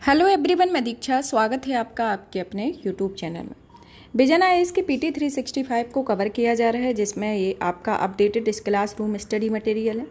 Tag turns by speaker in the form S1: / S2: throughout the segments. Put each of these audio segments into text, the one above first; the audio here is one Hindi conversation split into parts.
S1: हेलो एवरीवन, मैं दीक्षा। स्वागत है आपका आपके अपने यूट्यूब चैनल में। विजन आईएएस के पीटी 365 को कवर किया जा रहा है, जिसमें ये आपका अपडेटेड इस क्लासरूम स्टडी मटेरियल है,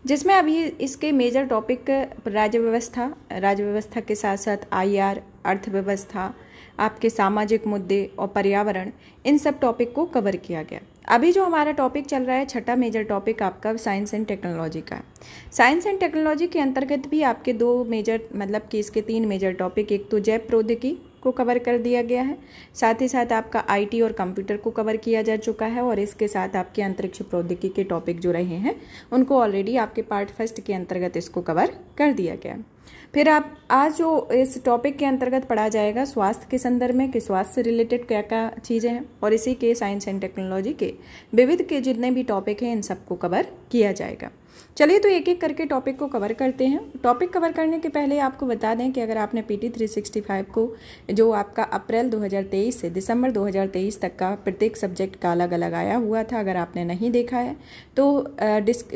S1: जिसमें अभी इसके मेजर टॉपिक राज्य व्यवस्था के साथ साथ आईआर, अर्थव्यवस्था, आपके सामाजिक मुद्दे और पर्यावरण, इन सब टॉपिक को कवर किया गया। अभी जो हमारा टॉपिक चल रहा है, छठा मेजर टॉपिक आपका साइंस एंड टेक्नोलॉजी का है। साइंस एंड टेक्नोलॉजी के अंतर्गत भी आपके दो मेजर कि इसके तीन मेजर टॉपिक, एक तो जैव प्रौद्योगिकी को कवर कर दिया गया है, साथ ही साथ आपका आईटी और कंप्यूटर को कवर किया जा चुका है, और इसके साथ आपके अंतरिक्ष प्रौद्योगिकी के टॉपिक जो रहे हैं उनको ऑलरेडी आपके पार्ट फर्स्ट के अंतर्गत इसको कवर कर दिया गया है। फिर आप आज जो इस टॉपिक के अंतर्गत पढ़ा जाएगा स्वास्थ्य के संदर्भ में कि स्वास्थ्य से रिलेटेड क्या क्या चीज़ें हैं, और इसी के साइंस एंड टेक्नोलॉजी के विविध के जितने भी टॉपिक हैं इन सबको कवर किया जाएगा। चलिए तो एक एक करके टॉपिक को कवर करते हैं। टॉपिक कवर करने के पहले आपको बता दें कि अगर आपने पीटी 365 को जो आपका अप्रैल 2023 से दिसंबर 2023 तक का प्रत्येक सब्जेक्ट का अलग अलग आया हुआ था, अगर आपने नहीं देखा है तो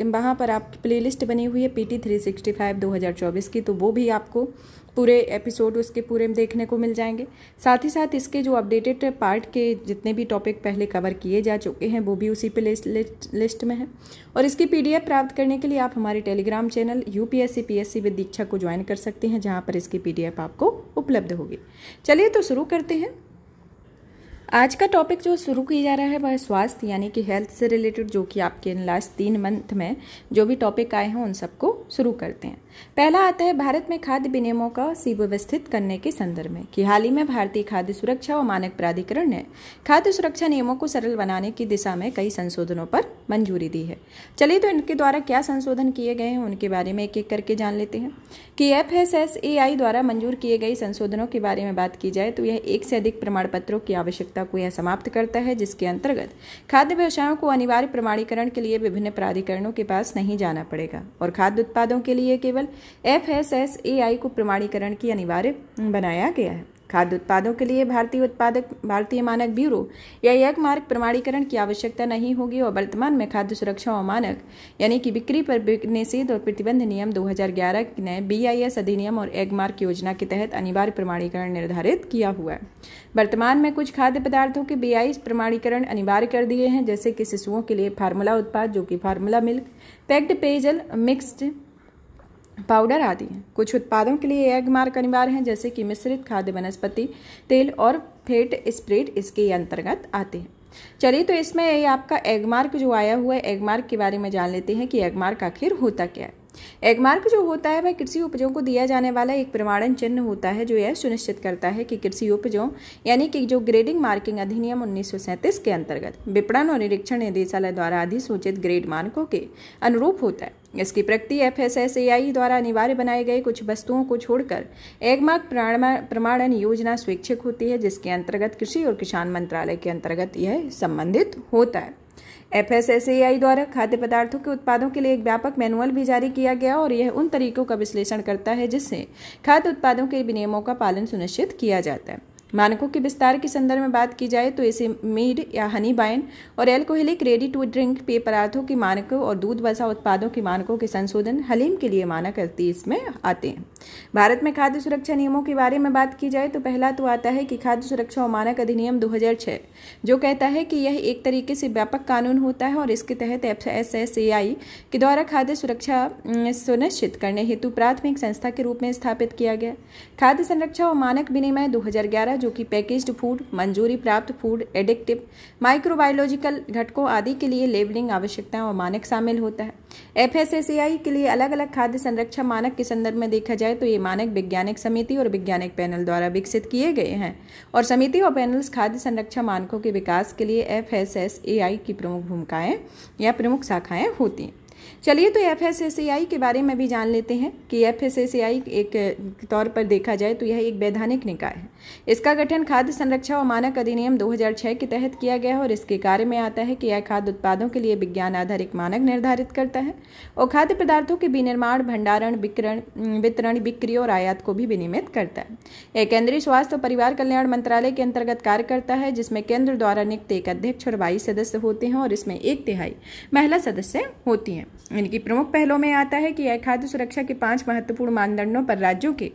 S1: वहाँ पर आपकी प्लेलिस्ट बनी हुई है पीटी 365 2024 की, तो वो भी आपको पूरे एपिसोड उसके पूरे देखने को मिल जाएंगे। साथ ही साथ इसके जो अपडेटेड पार्ट के जितने भी टॉपिक पहले कवर किए जा चुके हैं वो भी उसी पे लिस्ट में है। और इसकी पीडीएफ प्राप्त करने के लिए आप हमारे Telegram channel UPSC PSC with Diksha को ज्वाइन कर सकते हैं, जहां पर इसकी पीडीएफ आपको उपलब्ध होगी। चलिए तो शुरू करते हैं। आज का टॉपिक जो शुरू किया जा रहा है वह स्वास्थ्य यानी कि हेल्थ से रिलेटेड, जो कि आपके लास्ट 3 मंथ में जो भी टॉपिक आए हैं उन सबको शुरू करते हैं। पहला आता है भारत में खाद्य विनियमों का सुव्यवस्थित करने के संदर्भ में कि हाल ही में भारतीय खाद्य सुरक्षा और मानक प्राधिकरण ने खाद्य सुरक्षा नियमों को सरल बनाने की दिशा में कई संशोधनों पर मंजूरी दी है। चलिए तो इनके द्वारा क्या संशोधन किए गए हैं उनके बारे में एक एक करके जान लेते हैं। कि FSSAI द्वारा मंजूर किए गए संशोधनों के बारे में बात की जाए तो यह एक से अधिक प्रमाण पत्रों की आवश्यकता को यह समाप्त करता है, जिसके अंतर्गत खाद्य व्यवसायों को अनिवार्य प्रमाणीकरण के लिए विभिन्न प्राधिकरणों के पास नहीं जाना पड़ेगा, और खाद्य उत्पादों के लिए केवल FSSAI को प्रमाणीकरण की अनिवार्य बनाया गया है। खाद्य उत्पादों के लिए भारतीय मानक ब्यूरो या एक मार्क प्रमाणीकरण की आवश्यकता नहीं होगी, और वर्तमान में खाद्य सुरक्षा और मानक यानी कि बिक्री पर निषेध और प्रतिबंध नियम 2011 ने BIS अधिनियम और एग मार्क योजना के तहत अनिवार्य प्रमाणीकरण निर्धारित किया हुआ है। वर्तमान में कुछ खाद्य पदार्थों के BIS प्रमाणीकरण अनिवार्य कर दिए हैं, जैसे कि शिशुओं के लिए फार्मूला उत्पाद जो कि फार्मूला मिल्क, पैक्ड पेयजल, मिक्स्ड पाउडर आदि हैं। कुछ उत्पादों के लिए एग मार्क अनिवार्य हैं, जैसे कि मिश्रित खाद्य वनस्पति तेल और फैट स्प्रेड इसके अंतर्गत आते हैं। चलिए तो इसमें ये आपका एग मार्क जो आया हुआ है, एग मार्क के बारे में जान लेते हैं कि एग मार्क आखिर होता क्या है। एग मार्क जो होता है वह कृषि उपजों को दिया जाने वाला एक प्रमाणन चिन्ह होता है, जो यह सुनिश्चित करता है कि कृषि उपजों यानी कि जो ग्रेडिंग मार्किंग अधिनियम 1937 के अंतर्गत विपणन और निरीक्षण निदेशालय द्वारा अधिसूचित ग्रेड मानकों के अनुरूप होता है। इसकी प्रगति FSSAI द्वारा अनिवार्य बनाए गए कुछ वस्तुओं को छोड़कर एग मार्क प्रमाणन योजना स्वैच्छिक होती है, जिसके अंतर्गत कृषि और किसान मंत्रालय के अंतर्गत यह संबंधित होता है। FSSAI द्वारा खाद्य पदार्थों के उत्पादों के लिए एक व्यापक मैनुअल भी जारी किया गया, और यह उन तरीकों का विश्लेषण करता है जिससे खाद्य उत्पादों के विनियमों का पालन सुनिश्चित किया जाता है। मानकों के विस्तार के संदर्भ में बात की जाए तो इसे मीड या हनी बाइन और एल्कोहलिक रेडी टू ड्रिंक पेय पदार्थों के मानकों और दूध वसा उत्पादों के मानकों के संशोधन, हलीम के लिए मानक 38 में आते हैं। भारत में खाद्य सुरक्षा नियमों के बारे में बात की जाए तो पहला तो आता है कि खाद्य सुरक्षा और मानक अधिनियम 2006, जो कहता है कि यह एक तरीके से व्यापक कानून होता है, और इसके तहत FSSAI के द्वारा खाद्य सुरक्षा सुनिश्चित करने हेतु प्राथमिक संस्था के रूप में स्थापित किया गया। खाद्य संरक्षा और मानक विनिमय 2011, जो कि पैकेज्ड फूड, मंजूरी प्राप्त फूड, एडिक्टिव, माइक्रोबायोलॉजिकल घटकों आदि के लिए लेबलिंग आवश्यकताएं और मानक शामिल होता है। FSSAI के लिए अलग अलग खाद्य संरक्षा मानक के संदर्भ में देखा जाए तो ये मानक वैज्ञानिक समिति और वैज्ञानिक पैनल द्वारा विकसित किए गए हैं, और समिति और पैनल्स खाद्य संरक्षा मानकों के विकास के लिए FSSAI की प्रमुख भूमिकाएं या प्रमुख शाखाएं होती हैं। चलिए तो FSSAI के बारे में भी जान लेते हैं कि FSSAI एक तौर पर देखा जाए तो यह एक वैधानिक निकाय है। इसका गठन खाद्य संरक्षा और मानक अधिनियम 2006 के तहत किया गया है, और इसके कार्य में आता है कि यह खाद्य उत्पादों के लिए विज्ञान आधारित मानक निर्धारित करता है, और खाद्य पदार्थों के विनिर्माण, भंडारण, वितरण, बिक्री और आयात को भी विनियमित करता है। यह केंद्रीय स्वास्थ्य और परिवार कल्याण मंत्रालय के अंतर्गत कार्य करता है, जिसमें केंद्र द्वारा नियुक्त एक अध्यक्ष और 22 सदस्य होते हैं, और इसमें 1/3 महिला सदस्य होती हैं। इनकी प्रमुख पहलों में आता है कि यह खाद्य सुरक्षा के 5 महत्वपूर्ण मानदंडों पर राज्यों के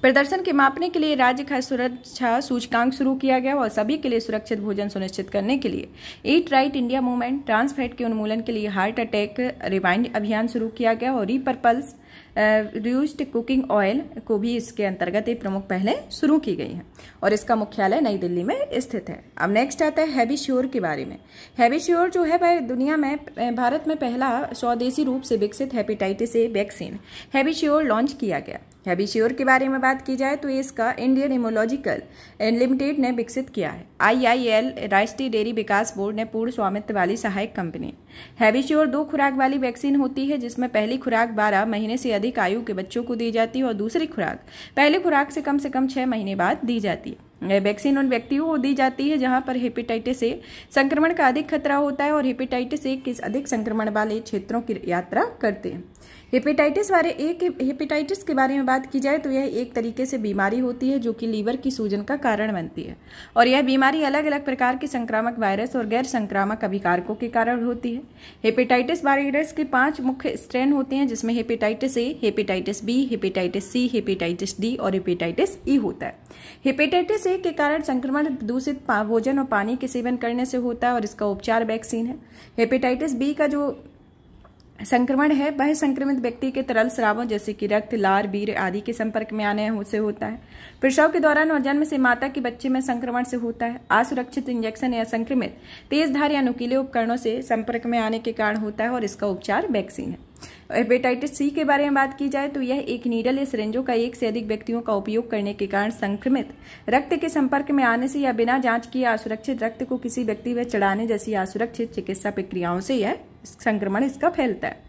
S1: प्रदर्शन के मापने के लिए राज्य खाद्य सुरक्षा सूचकांक शुरू किया गया और सभी के लिए सुरक्षित भोजन सुनिश्चित करने के लिए eat right India movement, trans fat के उन्मूलन के लिए हार्ट अटैक रिवाइंड अभियान शुरू किया गया और रीपर्पल्स रिड्यूस्ड कुकिंग ऑयल को भी इसके अंतर्गत एक प्रमुख पहलें शुरू की गई हैं और इसका मुख्यालय नई दिल्ली में स्थित है। अब नेक्स्ट आता है हैबिश्योर के बारे में। हैबिश्योर जो है वह दुनिया में भारत में पहला स्वदेशी रूप से विकसित हेपेटाइटिस ए वैक्सीन हैबिश्योर लॉन्च किया गया। हैबिश्योर के बारे में बात की जाए तो इसका इंडियन इम्यूनोलॉजिकल लिमिटेड ने विकसित किया है। IIL राष्ट्रीय डेयरी विकास बोर्ड ने पूर्ण स्वामित्व वाली सहायक कंपनी। हैबिश्योर 2 खुराक वाली वैक्सीन होती है जिसमें पहली खुराक 12 महीने से अधिक आयु के बच्चों को दी जाती है और दूसरी खुराक पहली खुराक से कम 6 महीने बाद दी जाती है। यह वैक्सीन उन व्यक्तियों को दी जाती है जहां पर हेपेटाइटिस ए संक्रमण का अधिक खतरा होता है और हेपेटाइटिस ए के अधिक संक्रमण वाले क्षेत्रों की यात्रा करते हैं। हेपेटाइटिस के बारे में बात की जाए तो यह एक तरीके से बीमारी होती है जो कि लीवर की सूजन का कारण बनती है और यह बीमारी अलग अलग प्रकार के संक्रामक वायरस और गैर संक्रामक अभिकारकों के कारण होती है। हेपेटाइटिस वायरस के 5 मुख्य स्ट्रेन होते हैं जिसमें hepatitis A, hepatitis B, hepatitis C, hepatitis D और हेपेटाइटिस ई होता है। हेपेटाइटिस ए के कारण संक्रमण दूषित भोजन और पानी के सेवन करने से होता है और इसका उपचार वैक्सीन है। हेपेटाइटिस बी का जो संक्रमण है वह संक्रमित व्यक्ति के तरल स्रावों जैसे कि रक्त, लार, बीर आदि के संपर्क में आने से होता है। प्रसव के दौरान और जन्म से माता के बच्चे में संक्रमण से होता है। असुरक्षित इंजेक्शन या संक्रमित तेज धार या नुकीले उपकरणों से संपर्क में आने के कारण होता है और इसका उपचार वैक्सीन है। हेपेटाइटिस सी के बारे में बात की जाए तो यह एक नीडल या सिरिंजों का एक से अधिक व्यक्तियों का उपयोग करने के कारण संक्रमित रक्त के संपर्क में आने से या बिना जांच किए असुरक्षित रक्त को किसी व्यक्ति पर चढ़ाने जैसी असुरक्षित चिकित्सा प्रक्रियाओं से यह संक्रमण इसका फैलता है।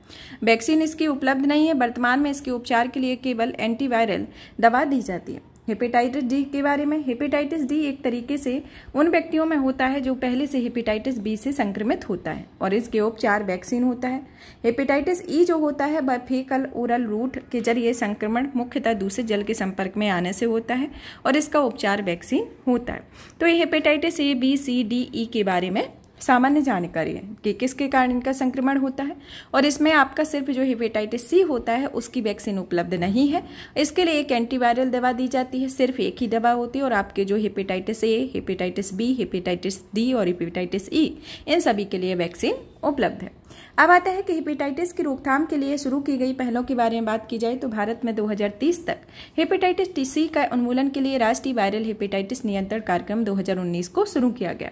S1: वैक्सीन इसकी उपलब्ध नहीं है। वर्तमान में इसके उपचार के लिए केवल एंटीवायरल दवा दी जाती है। हेपेटाइटिस डी के बारे में, हेपेटाइटिस डी एक तरीके से उन व्यक्तियों में होता है जो पहले से हेपेटाइटिस बी से संक्रमित होता है और इसके उपचार वैक्सीन होता है। हेपेटाइटिस ई जो होता है वह फीकल ओरल रूट के जरिए संक्रमण मुख्यतः दूषित जल के संपर्क में आने से होता है और इसका उपचार वैक्सीन होता है। तो ये hepatitis A, B, C, D, E के बारे में सामान्य जानकारी है कि किसके कारण इनका संक्रमण होता है और इसमें आपका सिर्फ जो हेपेटाइटिस सी होता है उसकी वैक्सीन उपलब्ध नहीं है। इसके लिए एक एंटीवायरल दवा दी जाती है, सिर्फ एक ही दवा होती है और आपके जो hepatitis A, hepatitis B, hepatitis D और हेपेटाइटिस ई इन सभी के लिए वैक्सीन उपलब्ध है। अब आता है कि हेपेटाइटिस की रोकथाम के लिए शुरू की गई पहलों के बारे में बात की जाए तो भारत में 2030 तक हेपेटाइटिस सी का उन्मूलन के लिए राष्ट्रीय वायरल हेपेटाइटिस नियंत्रण कार्यक्रम 2019 को शुरू किया गया।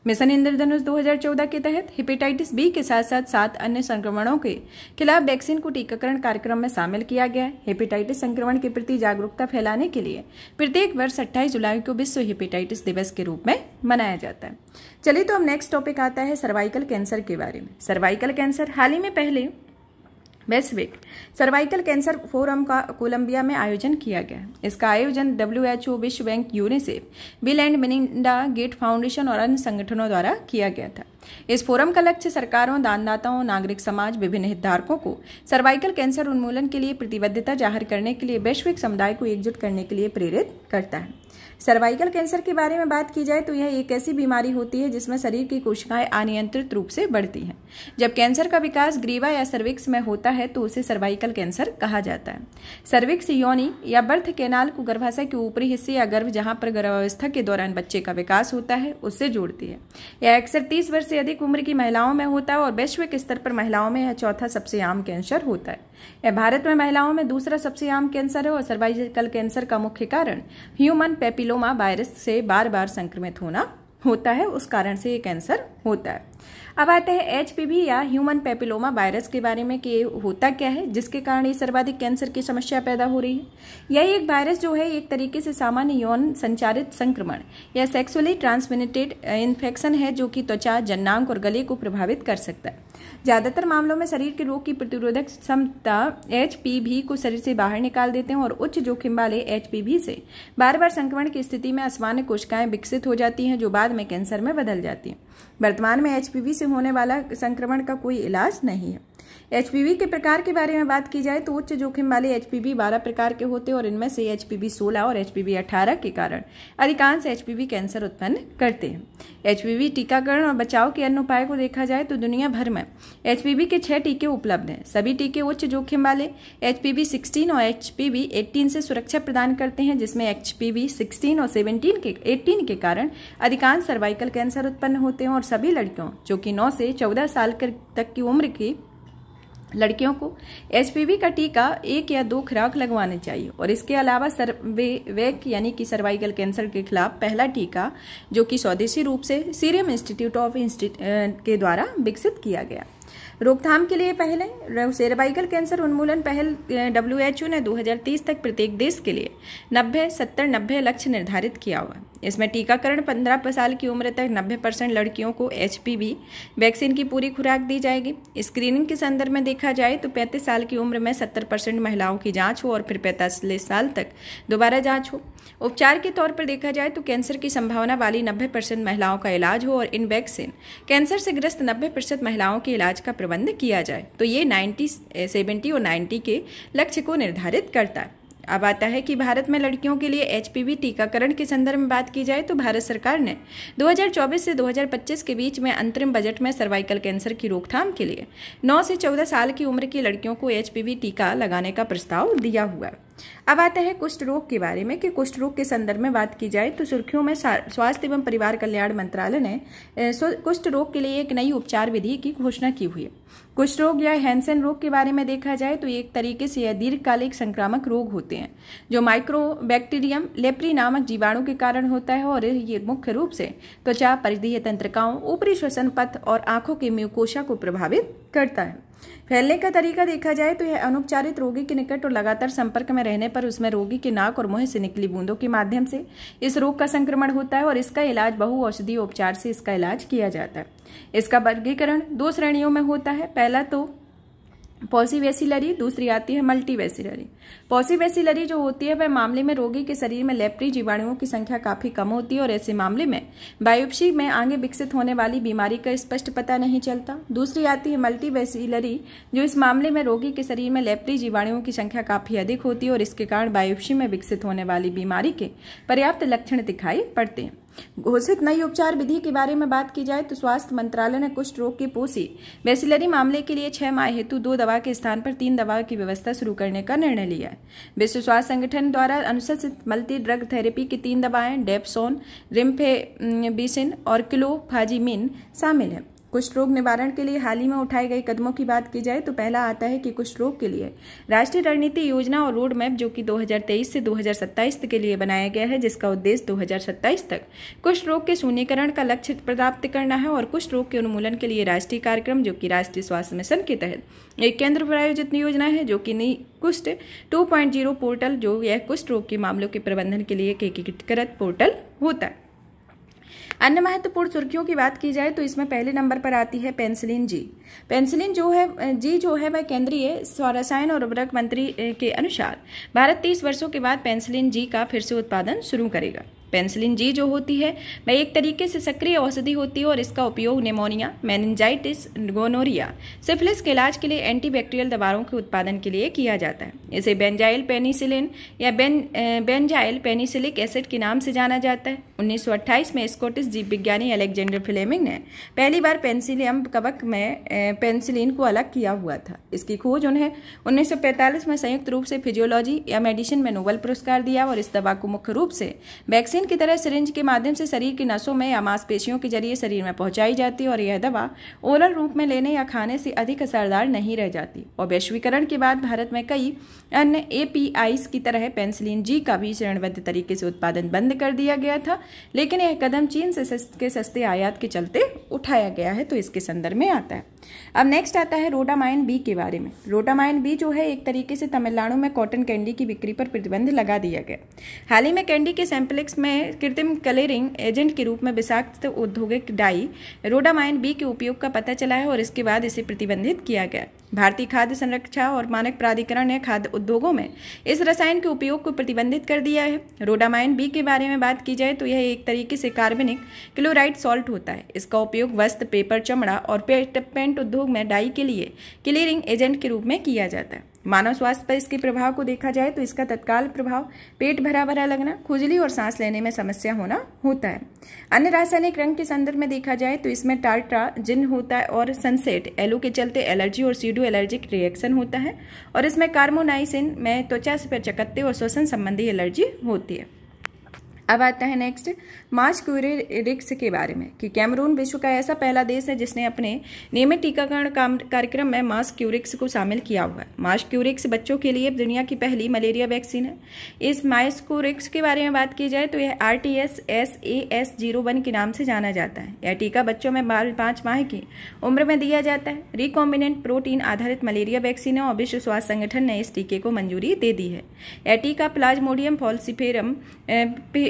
S1: मिशन इंद्रधनुष 2014 के तहत हेपेटाइटिस बी के साथ साथ 7 अन्य संक्रमणों के खिलाफ वैक्सीन को टीकाकरण कार्यक्रम में शामिल किया गया है। हेपेटाइटिस संक्रमण के प्रति जागरूकता फैलाने के लिए प्रत्येक वर्ष 28 जुलाई को विश्व हेपेटाइटिस दिवस के रूप में मनाया जाता है। चलिए तो अब नेक्स्ट टॉपिक आता है सर्वाइकल कैंसर के बारे में। सर्वाइकल कैंसर हाल ही में पहले वैश्विक सर्वाइकल कैंसर फोरम का कोलंबिया में आयोजन किया गया। इसका आयोजन WHO, विश्व bank, UNICEF, Bill and Melinda Gate foundation और अन्य संगठनों द्वारा किया गया था। इस फोरम का लक्ष्य सरकारों, दानदाताओं, नागरिक समाज, विभिन्न हितधारकों को सर्वाइकल कैंसर उन्मूलन के लिए प्रतिबद्धता जाहिर करने के लिए वैश्विक समुदाय को एकजुट करने के लिए प्रेरित करता है। सर्वाइकल कैंसर के बारे में बात की जाए तो यह एक ऐसी बीमारी होती है जिसमें शरीर की कोशिकाएं अनियंत्रित रूप से बढ़ती हैं। जब कैंसर का विकास ग्रीवा या सर्विक्स में होता है तो उसे सर्वाइकल कैंसर कहा जाता है। सर्विक्स योनि या बर्थ कैनाल को गर्भाशय के ऊपरी हिस्से या गर्भ जहां पर गर्भावस्था के दौरान बच्चे का विकास होता है उससे जोड़ती है। यह अक्सर 30 वर्ष से अधिक उम्र की महिलाओं में होता है और वैश्विक स्तर पर महिलाओं में यह चौथा सबसे आम कैंसर होता है। यह भारत में महिलाओं में दूसरा सबसे आम कैंसर है और सर्वाइकल कैंसर का मुख्य कारण ह्यूमन पेपिलोमा वायरस से बार बार संक्रमित होना होता है, उस कारण से ये कैंसर होता है। अब आते हैं HPV या ह्यूमन पेपिलोमा वायरस के बारे में कि होता क्या है जिसके कारण ये सर्वाधिक कैंसर की समस्या पैदा हो रही है। यह एक वायरस जो है एक तरीके से सामान्य यौन संचारित संक्रमण या सेक्सुअली ट्रांसमिटेड इन्फेक्शन है जो कि त्वचा, जननांग और गले को प्रभावित कर सकता है। ज्यादातर मामलों में शरीर के रोग की प्रतिरोधक क्षमता HPV को शरीर से बाहर निकाल देते हैं और उच्च जोखिम वाले HPV से बार बार संक्रमण की स्थिति में असामान्य कोशिकाएं विकसित हो जाती हैं जो बाद में कैंसर में बदल जाती हैं। वर्तमान में HPV से होने वाला संक्रमण का कोई इलाज नहीं है। HPV के प्रकार के बारे में बात की जाए तो उच्च जोखिम वाले HPV 12 प्रकार के होते हैं और इनमें से HPV 16 और HPV 18 के कारण अधिकांश HPV कैंसर उत्पन्न करते हैं। HPV टीकाकरण और बचाव के अन्य उपाय को देखा जाए तो दुनिया भर में HPV के 6 टीके उपलब्ध हैं। सभी टीके उच्च जोखिम वाले HPV 16 और HPV 18 से सुरक्षा प्रदान करते हैं, जिसमें HPV 16 और 18 के कारण अधिकांश सर्वाइकल कैंसर उत्पन्न होते हैं और सभी लड़कियों जो कि 9 से 14 साल तक की उम्र की लड़कियों को HPV का टीका 1 या 2 खुराक लगवानी चाहिए। और इसके अलावा सर्वेक यानी कि सर्वाइकल कैंसर के खिलाफ पहला टीका जो कि स्वदेशी रूप से सीरम इंस्टीट्यूट के द्वारा विकसित किया गया। रोकथाम के लिए पहले सर्वाइकल कैंसर उन्मूलन पहल WHO ने 2030 तक प्रत्येक देश के लिए 90-70-90 लक्ष्य निर्धारित किया हुआ। इसमें टीकाकरण 15 साल की उम्र तक 90% लड़कियों को HPV वैक्सीन की पूरी खुराक दी जाएगी। स्क्रीनिंग के संदर्भ में देखा जाए तो 35 साल की उम्र में 70% महिलाओं की जांच हो और फिर 45 साल तक दोबारा जांच हो। उपचार के तौर पर देखा जाए तो कैंसर की संभावना वाली 90% महिलाओं का इलाज हो और इन वैक्सीन कैंसर से ग्रस्त 90% महिलाओं के इलाज का प्रबंध किया जाए। तो ये 70 और 90 के लक्ष्य को निर्धारित करता है। अब आता है कि भारत में लड़कियों के लिए HPV टीकाकरण के संदर्भ में बात की जाए तो भारत सरकार ने 2024 से 2025 के बीच में अंतरिम बजट में सर्वाइकल कैंसर की रोकथाम के लिए 9 से 14 साल की उम्र की लड़कियों को HPV टीका लगाने का प्रस्ताव दिया हुआ है। अब आता है कुष्ठ रोग के बारे में कि कुष्ठ रोग के संदर्भ में बात की जाए तो सुर्खियों में स्वास्थ्य एवं परिवार कल्याण मंत्रालय ने कुष्ठ रोग के लिए एक नई उपचार विधि की घोषणा की हुई है। कुष्ठ रोग या हैंसेन रोग के बारे में देखा जाए तो एक तरीके से यह दीर्घकालिक संक्रामक रोग होते हैं जो माइक्रोबैक्टीरियम लेप्री नामक जीवाणु के कारण होता है और ये मुख्य रूप से त्वचा, परिधीय तंत्रिकाओं, ऊपरी श्वसन पथ और आंखों के म्यूकोसा को प्रभावित करता है। फैलने का तरीका देखा जाए तो यह अनुपचारित रोगी के निकट और लगातार संपर्क में रहने पर उसमें रोगी के नाक और मुंह से निकली बूंदों के माध्यम से इस रोग का संक्रमण होता है और इसका इलाज बहुऔषधीय उपचार से इसका इलाज किया जाता है। इसका वर्गीकरण 2 श्रेणियों में होता है। पहला तो पॉसिवेसिलरी, दूसरी आती है मल्टीवेसिलरी। पॉसिवेसिलरी जो होती है वह मामले में रोगी के शरीर में लेप्री जीवाणुओं की संख्या काफी कम होती है और ऐसे मामले में बायोप्सी में आगे विकसित होने वाली बीमारी का स्पष्ट पता नहीं चलता। दूसरी आती है मल्टीवेसिलरी जो इस मामले में रोगी के शरीर में लेप्री जीवाणुओं की संख्या काफी अधिक होती है और इसके कारण बायोप्सी में विकसित होने वाली बीमारी के पर्याप्त लक्षण दिखाई पड़ते हैं। घोषित नई उपचार विधि के बारे में बात की जाए तो स्वास्थ्य मंत्रालय ने कुष्ठ रोग के पॉसिवेसिलरी मामले के लिए 6 माह हेतु 2 दवा के स्थान पर 3 दवा की व्यवस्था शुरू करने का निर्णय लिया है। विश्व स्वास्थ्य संगठन द्वारा अनुशंसित मल्टी ड्रग थेरेपी की 3 दवाएं डेप्सोन, रिम्फेबिसिन और क्लोफाजिमिन शामिल है। कुष्ठ रोग निवारण के लिए हाल ही में उठाए गए कदमों की बात की जाए तो पहला आता है कि कुष्ठ रोग के लिए राष्ट्रीय रणनीति योजना और रोड मैप जो कि 2023 से 2027 के लिए बनाया गया है, जिसका उद्देश्य 2027 तक कुष्ठ रोग के शून्यीकरण का लक्ष्य प्राप्त करना है और कुष्ठ रोग के उन्मूलन के लिए राष्ट्रीय कार्यक्रम जो कि राष्ट्रीय स्वास्थ्य मिशन के तहत एक केंद्र प्रायोजित योजना है जो कि कुष्ठ 2.0 पोर्टल जो यह कुष्ठ रोग के मामलों के प्रबंधन के लिए एक एकीकृत पोर्टल होता है। अन्य महत्वपूर्ण सुर्खियों की बात की जाए तो इसमें पहले नंबर पर आती है पेनिसिलिन जी। पेनिसिलिन जो है वह केंद्रीय रसायन और उर्वरक मंत्री के अनुसार भारत 30 वर्षों के बाद पेनिसिलिन जी का फिर से उत्पादन शुरू करेगा। पेनिसिलिन जी जो होती है वह एक तरीके से सक्रिय औषधि होती है और इसका उपयोग निमोनिया, मेनिंजाइटिस, गोनोरिया, सिफिलिस के इलाज के लिए एंटीबैक्टीरियल दवाओं के उत्पादन के लिए किया जाता है। इसे बेंजाइल पेनिसिलिन या बेंजाइल पेनिसिलिक एसिड के नाम से जाना जाता है। 1928 में स्कॉटिश जीव विज्ञानी अलेक्जेंडर फ्लेमिंग ने पहली बार पेनिसिलियम कवक में पेनिसिलिन को अलग किया हुआ था। इसकी खोज उन्हें 1945 में संयुक्त रूप से फिजियोलॉजी या मेडिसिन में नोबेल पुरस्कार दिया और इस दवा को मुख्य रूप से वैक्सीन की तरह सिरिंज के माध्यम से शरीर की नसों में या मांसपेशियों के जरिए शरीर में पहुंचाई जाती है और यह दवा ओरल रूप में लेने या खाने से अधिक असरदार नहीं रह जाती। और वैश्वीकरण के बाद भारत में कई अन्य APIs की तरह पेनिसिलिन जी का भी चरणबद्ध तरीके से उत्पादन बंद कर दिया गया था, लेकिन यह कदम चीन से सस्ते आयात के चलते उठाया गया है, तो इसके संदर्भ में आता है। अब नेक्स्ट आता है रोटामाइन बी के बारे में। रोटामाइन बी जो है एक तरीके से तमिलनाडु में कॉटन कैंडी की बिक्री पर प्रतिबंध लगा दिया गया। हाल ही में कैंडी के सैंपल्स में कृत्रिम कलरिंग एजेंट के रूप में विषाक्त औद्योगिक डाई रोटामाइन बी के उपयोग का पता चला है और इसके बाद इसे प्रतिबंधित किया गया। भारतीय खाद्य संरक्षा और मानक प्राधिकरण ने खाद्य उद्योगों में इस रसायन के उपयोग को प्रतिबंधित कर दिया है। रोटामाइन बी के बारे में बात की जाए तो यह एक तरीके से कार्बनिक क्लोराइड सॉल्ट होता है। इसका उपयोग वस्त्र, पेपर, चमड़ा और पेंट उद्योग में डाई के लिए क्लियरिंग एजेंट के रूप में किया जाता है। मानव स्वास्थ्य पर इसके प्रभाव को देखा जाए तो इसका तत्काल प्रभाव पेट भरा भरा लगना, खुजली और सांस लेने में समस्या होना होता है। अन्य रासायनिक रंग के संदर्भ में देखा जाए तो इसमें टार्ट्राजिन होता है और सनसेट येलो के चलते एलर्जी और सीडो एलर्जिक रिएक्शन होता है, और इसमें कार्बोनाइसिन में त्वचा पर चकत्ते और श्वसन संबंधी एलर्जी होती है। अब आता है नेक्स्ट मार्च क्यूरिक्स के बारे में कि कैमरून विश्व का ऐसा पहला देश है जिसने अपने नियमित टीकाकरण कार्यक्रम में मार्च क्यूरिक्स को शामिल किया हुआ है। मार्च क्यूरिक्स बच्चों के लिए दुनिया की पहली मलेरिया वैक्सीन है। इस मार्च क्यूरिक्स के बारे में बात की जाए तो यह RTS-SAS01 के नाम से जाना जाता है। यह टीका बच्चों में 5 माह की उम्र में दिया जाता है। रिकॉम्बिनेंट प्रोटीन आधारित मलेरिया वैक्सीन है और विश्व स्वास्थ्य संगठन ने इस टीके को मंजूरी दे दी है। यह टीका प्लाज्मोडियम फॉल्सिफेरम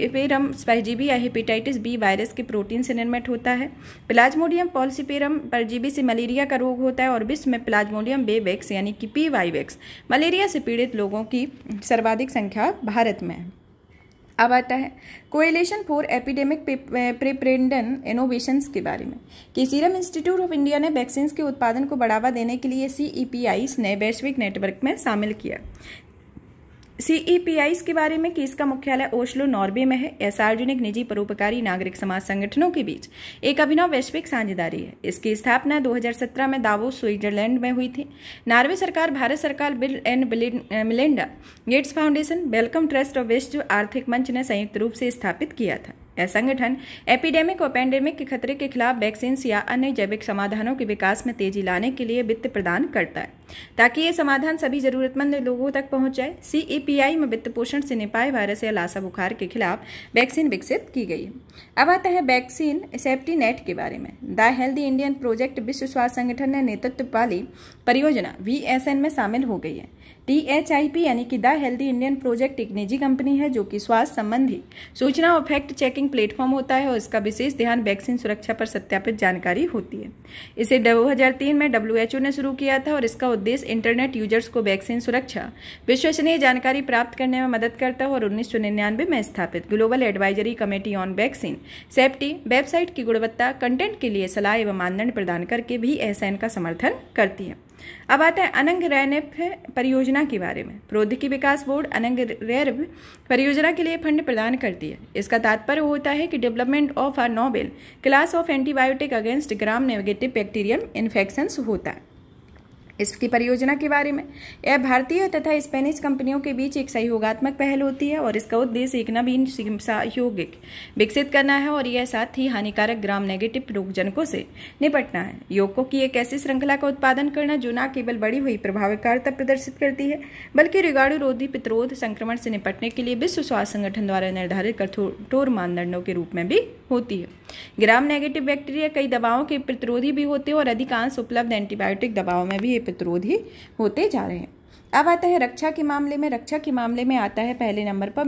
S1: परजीवी या हेपेटाइटिस बी वायरस के प्रोटीन से निर्मित होता है। प्लाज्मोडियम फॉल्सिफेरम परजीवी से मलेरिया का रोग होता है और विश्व में प्लाज्मोडियम बेवैक्स यानी कि PYVAX मलेरिया से पीड़ित लोगों की सर्वाधिक संख्या भारत में है। अब आता है कोएलिशन फॉर एपिडेमिक प्रिपेरेडनेस इनोवेशंस के बारे में कि सीरम इंस्टीट्यूट ऑफ इंडिया ने वैक्सीन के उत्पादन को बढ़ावा देने के लिए CEPIs ने वैश्विक नेटवर्क में शामिल किया। CEPIs के बारे में कि इसका मुख्यालय ओस्लो नॉर्वे में है। यह सार्वजनिक, निजी, परोपकारी, नागरिक समाज संगठनों के बीच एक अभिनव वैश्विक साझेदारी है। इसकी स्थापना 2017 में दावोस, स्विट्जरलैंड में हुई थी। नॉर्वे सरकार, भारत सरकार, bill and Melinda Gates foundation, Wellcome Trust और विश्व आर्थिक मंच ने संयुक्त रूप से स्थापित किया था। यह संगठन एपिडेमिक और पैंडेमिक के खतरे के खिलाफ वैक्सीन या अन्य जैविक समाधानों के विकास में तेजी लाने के लिए वित्त प्रदान करता है ताकि ये समाधान सभी जरूरतमंद लोगों तक पहुंच जाए। CEPI में वित्त पोषण से निपाह वायरस या लासा बुखार के खिलाफ वैक्सीन विकसित की गई है। अब आता है वैक्सीन सेफ्टी नेट के बारे में। द हेल्दी इंडियन प्रोजेक्ट विश्व स्वास्थ्य संगठन ने नेतृत्व वाली परियोजना VSN में शामिल हो गई है। THIP यानी कि द हेल्दी इंडियन प्रोजेक्ट एक निजी कंपनी है जो कि स्वास्थ्य संबंधी सूचना और फैक्ट चेकिंग प्लेटफॉर्म होता है और इसका विशेष ध्यान वैक्सीन सुरक्षा पर सत्यापित जानकारी होती है। इसे 2003 में WHO ने शुरू किया था और इसका उद्देश्य इंटरनेट यूजर्स को वैक्सीन सुरक्षा विश्वसनीय जानकारी प्राप्त करने में मदद करता है और 1999 में स्थापित global advisory committee on vaccine safety website की गुणवत्ता कंटेंट के लिए सलाह एवं मानदंड प्रदान करके भी VSN का समर्थन करती है। अब आता है अनंग रैनेप परियोजना के बारे में। प्रौद्योगिकी विकास बोर्ड अनंग रैनेप परियोजना के लिए फंड प्रदान करती है। इसका तात्पर्य होता है कि development of a novel class of antibiotic against gram negative bacterial infections होता है। इसकी परियोजना के बारे में, यह भारतीय तथा स्पेनिश कंपनियों के बीच एक सहयोगात्मक पहल होती है और इसका उद्देश्य एक नवीन यौगिक विकसित करना है और यह साथ ही हानिकारक ग्राम नेगेटिव रोगजनकों से निपटना है। यौगिकों की एक ऐसी श्रृंखला का उत्पादन करना जो न केवल बढ़ी हुई प्रभावकारिता प्रदर्शित करती है बल्कि रोगाणुरोधी प्रतिरोध संक्रमण से निपटने के लिए विश्व स्वास्थ्य संगठन द्वारा निर्धारित कठोर मानदंडों के रूप में भी होती है। ग्राम नेगेटिव बैक्टीरिया कई दवाओं के प्रतिरोधी भी होते हैं और अधिकांश उपलब्ध एंटीबायोटिक दवाओं में भी ये प्रतिरोधी होते जा रहे हैं। अब आता है रक्षा के मामले में। रक्षा के मामले में आता है पहले नंबर पर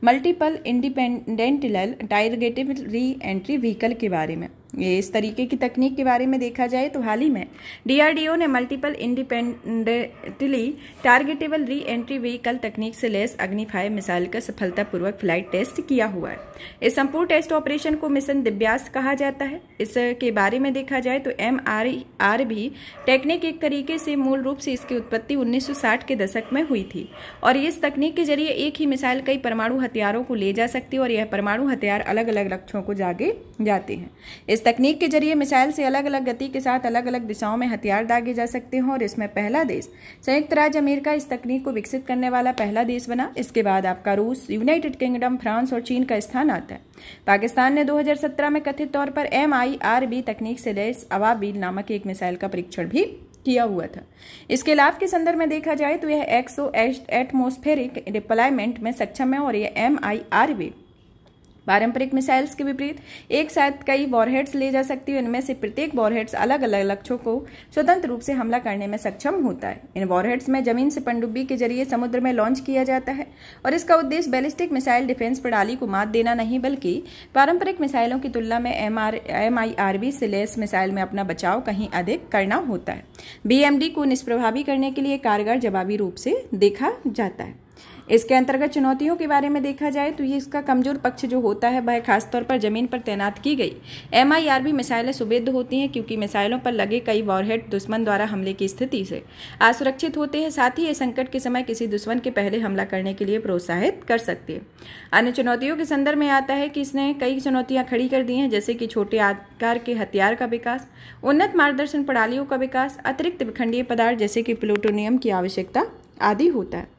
S1: multiple independent targeted re entry vehicle के बारे में। ये इस तरीके की तकनीक के बारे में देखा जाए तो हाल ही में DRDO ने multiple independently targetable re entry vehicle तकनीक से लैस अग्नि 5 मिसाइल का सफलतापूर्वक फ्लाइट टेस्ट किया हुआ है। इस संपूर्ण टेस्ट ऑपरेशन को मिशन दिव्यास कहा जाता है। इसके बारे में देखा जाए तो MRV टेक्निक एक तरीके से मूल रूप से इसकी उत्पत्ति 1960 के दशक में हुई थी और इस तकनीक के जरिए एक ही मिसाइल कई परमाणु हथियारों को ले जा सकती है और यह परमाणु हथियार अलग अलग लक्ष्यों को जागे जाते हैं। इस तकनीक के जरिए मिसाइल से अलग अलग गति के साथ अलग अलग दिशाओं में हथियार दागे जा सकते हैं और इसमें पहला देश संयुक्त राज्य अमेरिका इस तकनीक को विकसित करने वाला पहला देश बना। इसके बाद आपका रूस, यूनाइटेड किंगडम, फ्रांस और चीन का स्थान आता है। पाकिस्तान ने 2017 में कथित तौर पर MIRV तकनीक से लैस अवाबील नामक एक मिसाइल का परीक्षण भी किया हुआ था। इसके लाभ के संदर्भ में देखा जाए तो यह एटमॉस्फेरिक डिप्लॉयमेंट में सक्षम है और यह MIRV पारंपरिक मिसाइल्स के विपरीत एक साथ कई वॉरहेड्स ले जा सकती है। इनमें से प्रत्येक वॉरहेड्स अलग अलग लक्ष्यों को स्वतंत्र रूप से हमला करने में सक्षम होता है। इन वॉरहेड्स में जमीन से पनडुब्बी के जरिए समुद्र में लॉन्च किया जाता है और इसका उद्देश्य बैलिस्टिक मिसाइल डिफेंस प्रणाली को मात देना नहीं बल्कि पारंपरिक मिसाइलों की तुलना में MIRV से लैस मिसाइल में अपना बचाव कहीं अधिक करना होता है। BMD को निष्प्रभावी करने के लिए कारगर जवाबी रूप से देखा जाता है। इसके अंतर्गत चुनौतियों के बारे में देखा जाए तो ये इसका कमजोर पक्ष जो होता है वह खासतौर पर जमीन पर तैनात की गई MIRV मिसाइलें सुवेद्य होती हैं, क्योंकि मिसाइलों पर लगे कई वॉरहेड दुश्मन द्वारा हमले की स्थिति से असुरक्षित होते हैं। साथ ही ये संकट के समय किसी दुश्मन के पहले हमला करने के लिए प्रोत्साहित कर सकती है। अन्य चुनौतियों के संदर्भ में आता है कि इसने कई चुनौतियां खड़ी कर दी हैं, जैसे कि छोटे आकार के हथियार का विकास, उन्नत मार्गदर्शन प्रणालियों का विकास, अतिरिक्त विखंडीय पदार्थ जैसे कि प्लूटोनियम की आवश्यकता आदि होता है।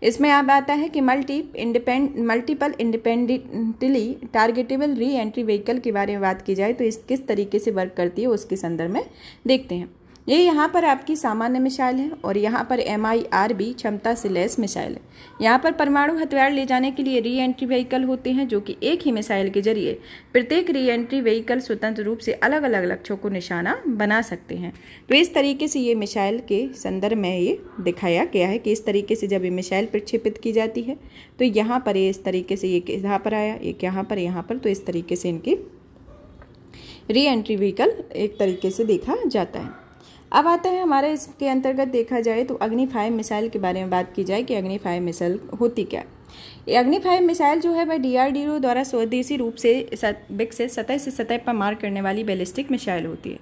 S1: इसमें अब आता है कि multiple independently targetable re entry vehicle के बारे में बात की जाए तो इस किस तरीके से वर्क करती है उसके संदर्भ में देखते हैं। ये यहाँ पर आपकी सामान्य मिसाइल है और यहाँ पर MIRV क्षमता से लैस मिसाइल है। यहाँ पर परमाणु हथियार ले जाने के लिए री एंट्री व्हीकल होते हैं, जो कि एक ही मिसाइल के जरिए प्रत्येक री एंट्री व्हीकल स्वतंत्र रूप से अलग अलग लक्ष्यों को निशाना बना सकते हैं। तो इस तरीके से ये मिसाइल के संदर्भ में ये दिखाया गया है कि इस तरीके से जब ये मिसाइल प्रक्षेपित की जाती है तो यहाँ पर ये इस तरीके से ये यहाँ पर आया, एक यहाँ पर, तो इस तरीके से इनकी री एंट्री व्हीकल एक तरीके से देखा जाता है। अब आता है हमारे इसके अंतर्गत देखा जाए तो अग्नि 5 मिसाइल के बारे में बात की जाए कि अग्नि 5 मिसाइल होती क्या। ये अग्नि 5 मिसाइल जो है वह DRDO द्वारा स्वदेशी रूप से विकसित सतह से सतह पर मार करने वाली बैलिस्टिक मिसाइल होती है।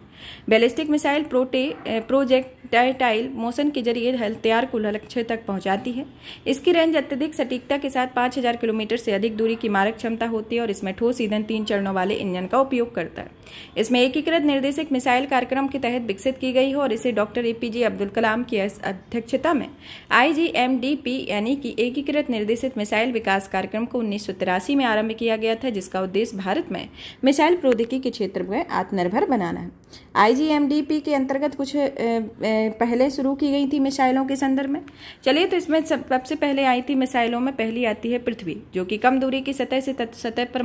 S1: बैलिस्टिक मिसाइल प्रोजेक्टाइल मोशन के जरिए हथियार को लक्ष्य तक पहुंचाती है। इसकी रेंज अत्यधिक सटीकता के साथ 5000 किलोमीटर से अधिक दूरी की मारक क्षमता होती है और इसमें ठोस ईंधन 3 चरणों वाले इंजन का उपयोग करता है। इसमें एकीकृत निर्देशक मिसाइल कार्यक्रम के तहत विकसित की गई है और इसे डॉक्टर APJ अब्दुल कलाम की अध्यक्षता में IGMDP यानी कि एकीकृत निर्देशित मिसाइल विकास कार्यक्रम को 1983 में आरंभ किया गया था, जिसका उद्देश्य भारत में मिसाइल प्रौद्योगिकी के क्षेत्र में आत्मनिर्भर बनाना है। IGMDP के अंतर्गत कुछ पहले शुरू की गई थी मिसाइलों के संदर्भ में। चलिए तो इसमें सबसे पहले आई थी मिसाइलों में पहली आती है पृथ्वी, जो कि कम दूरी की सतह से सतह पर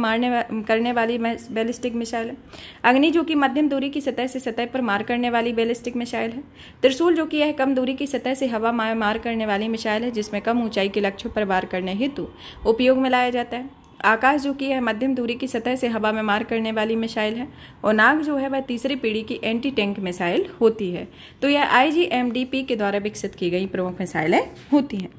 S1: करने वाली बैलिस्टिक मिसाइल है। अग्नि जो कि मध्यम दूरी की सतह से सतह पर मार करने वाली बैलिस्टिक मिसाइल है। त्रिशूल जो कि यह कम दूरी की सतह से हवा में मार करने वाली मिसाइल है, जिसमें कम ऊंचाई के लक्ष्यों पर वार करने हेतु उपयोग में लाया जाता है। आकाश जो कि है मध्यम दूरी की सतह से हवा में मार करने वाली मिसाइल है और नाग जो है वह तीसरी पीढ़ी की एंटी टैंक मिसाइल होती है। तो यह IGMDP के द्वारा विकसित की गई प्रमुख मिसाइलें होती हैं।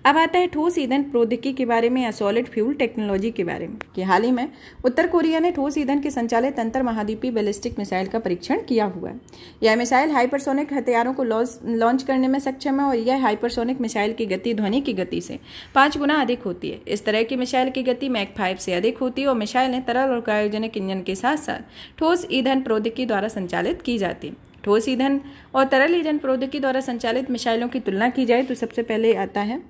S1: अब आता है ठोस ईंधन प्रौद्योगिकी के बारे में या सॉलिड फ्यूल टेक्नोलॉजी के बारे में कि हाल ही में उत्तर कोरिया ने ठोस ईंधन के संचालित अंतर महाद्वीपीय बैलिस्टिक मिसाइल का परीक्षण किया हुआ है। यह मिसाइल हाइपरसोनिक हथियारों को लॉन्च करने में सक्षम है और यह हाइपरसोनिक मिसाइल की गति ध्वनि की गति से 5 गुना अधिक होती है। इस तरह की मिसाइल की गति मैक 5 से अधिक होती है और मिसाइलें तरल और क्रायोजेनिक इंजन के साथ साथ ठोस ईंधन प्रौद्योगिकी द्वारा संचालित की जाती है। ठोस ईंधन और तरल ईंधन प्रौद्योगिकी द्वारा संचालित मिसाइलों की तुलना की जाए तो सबसे पहले आता है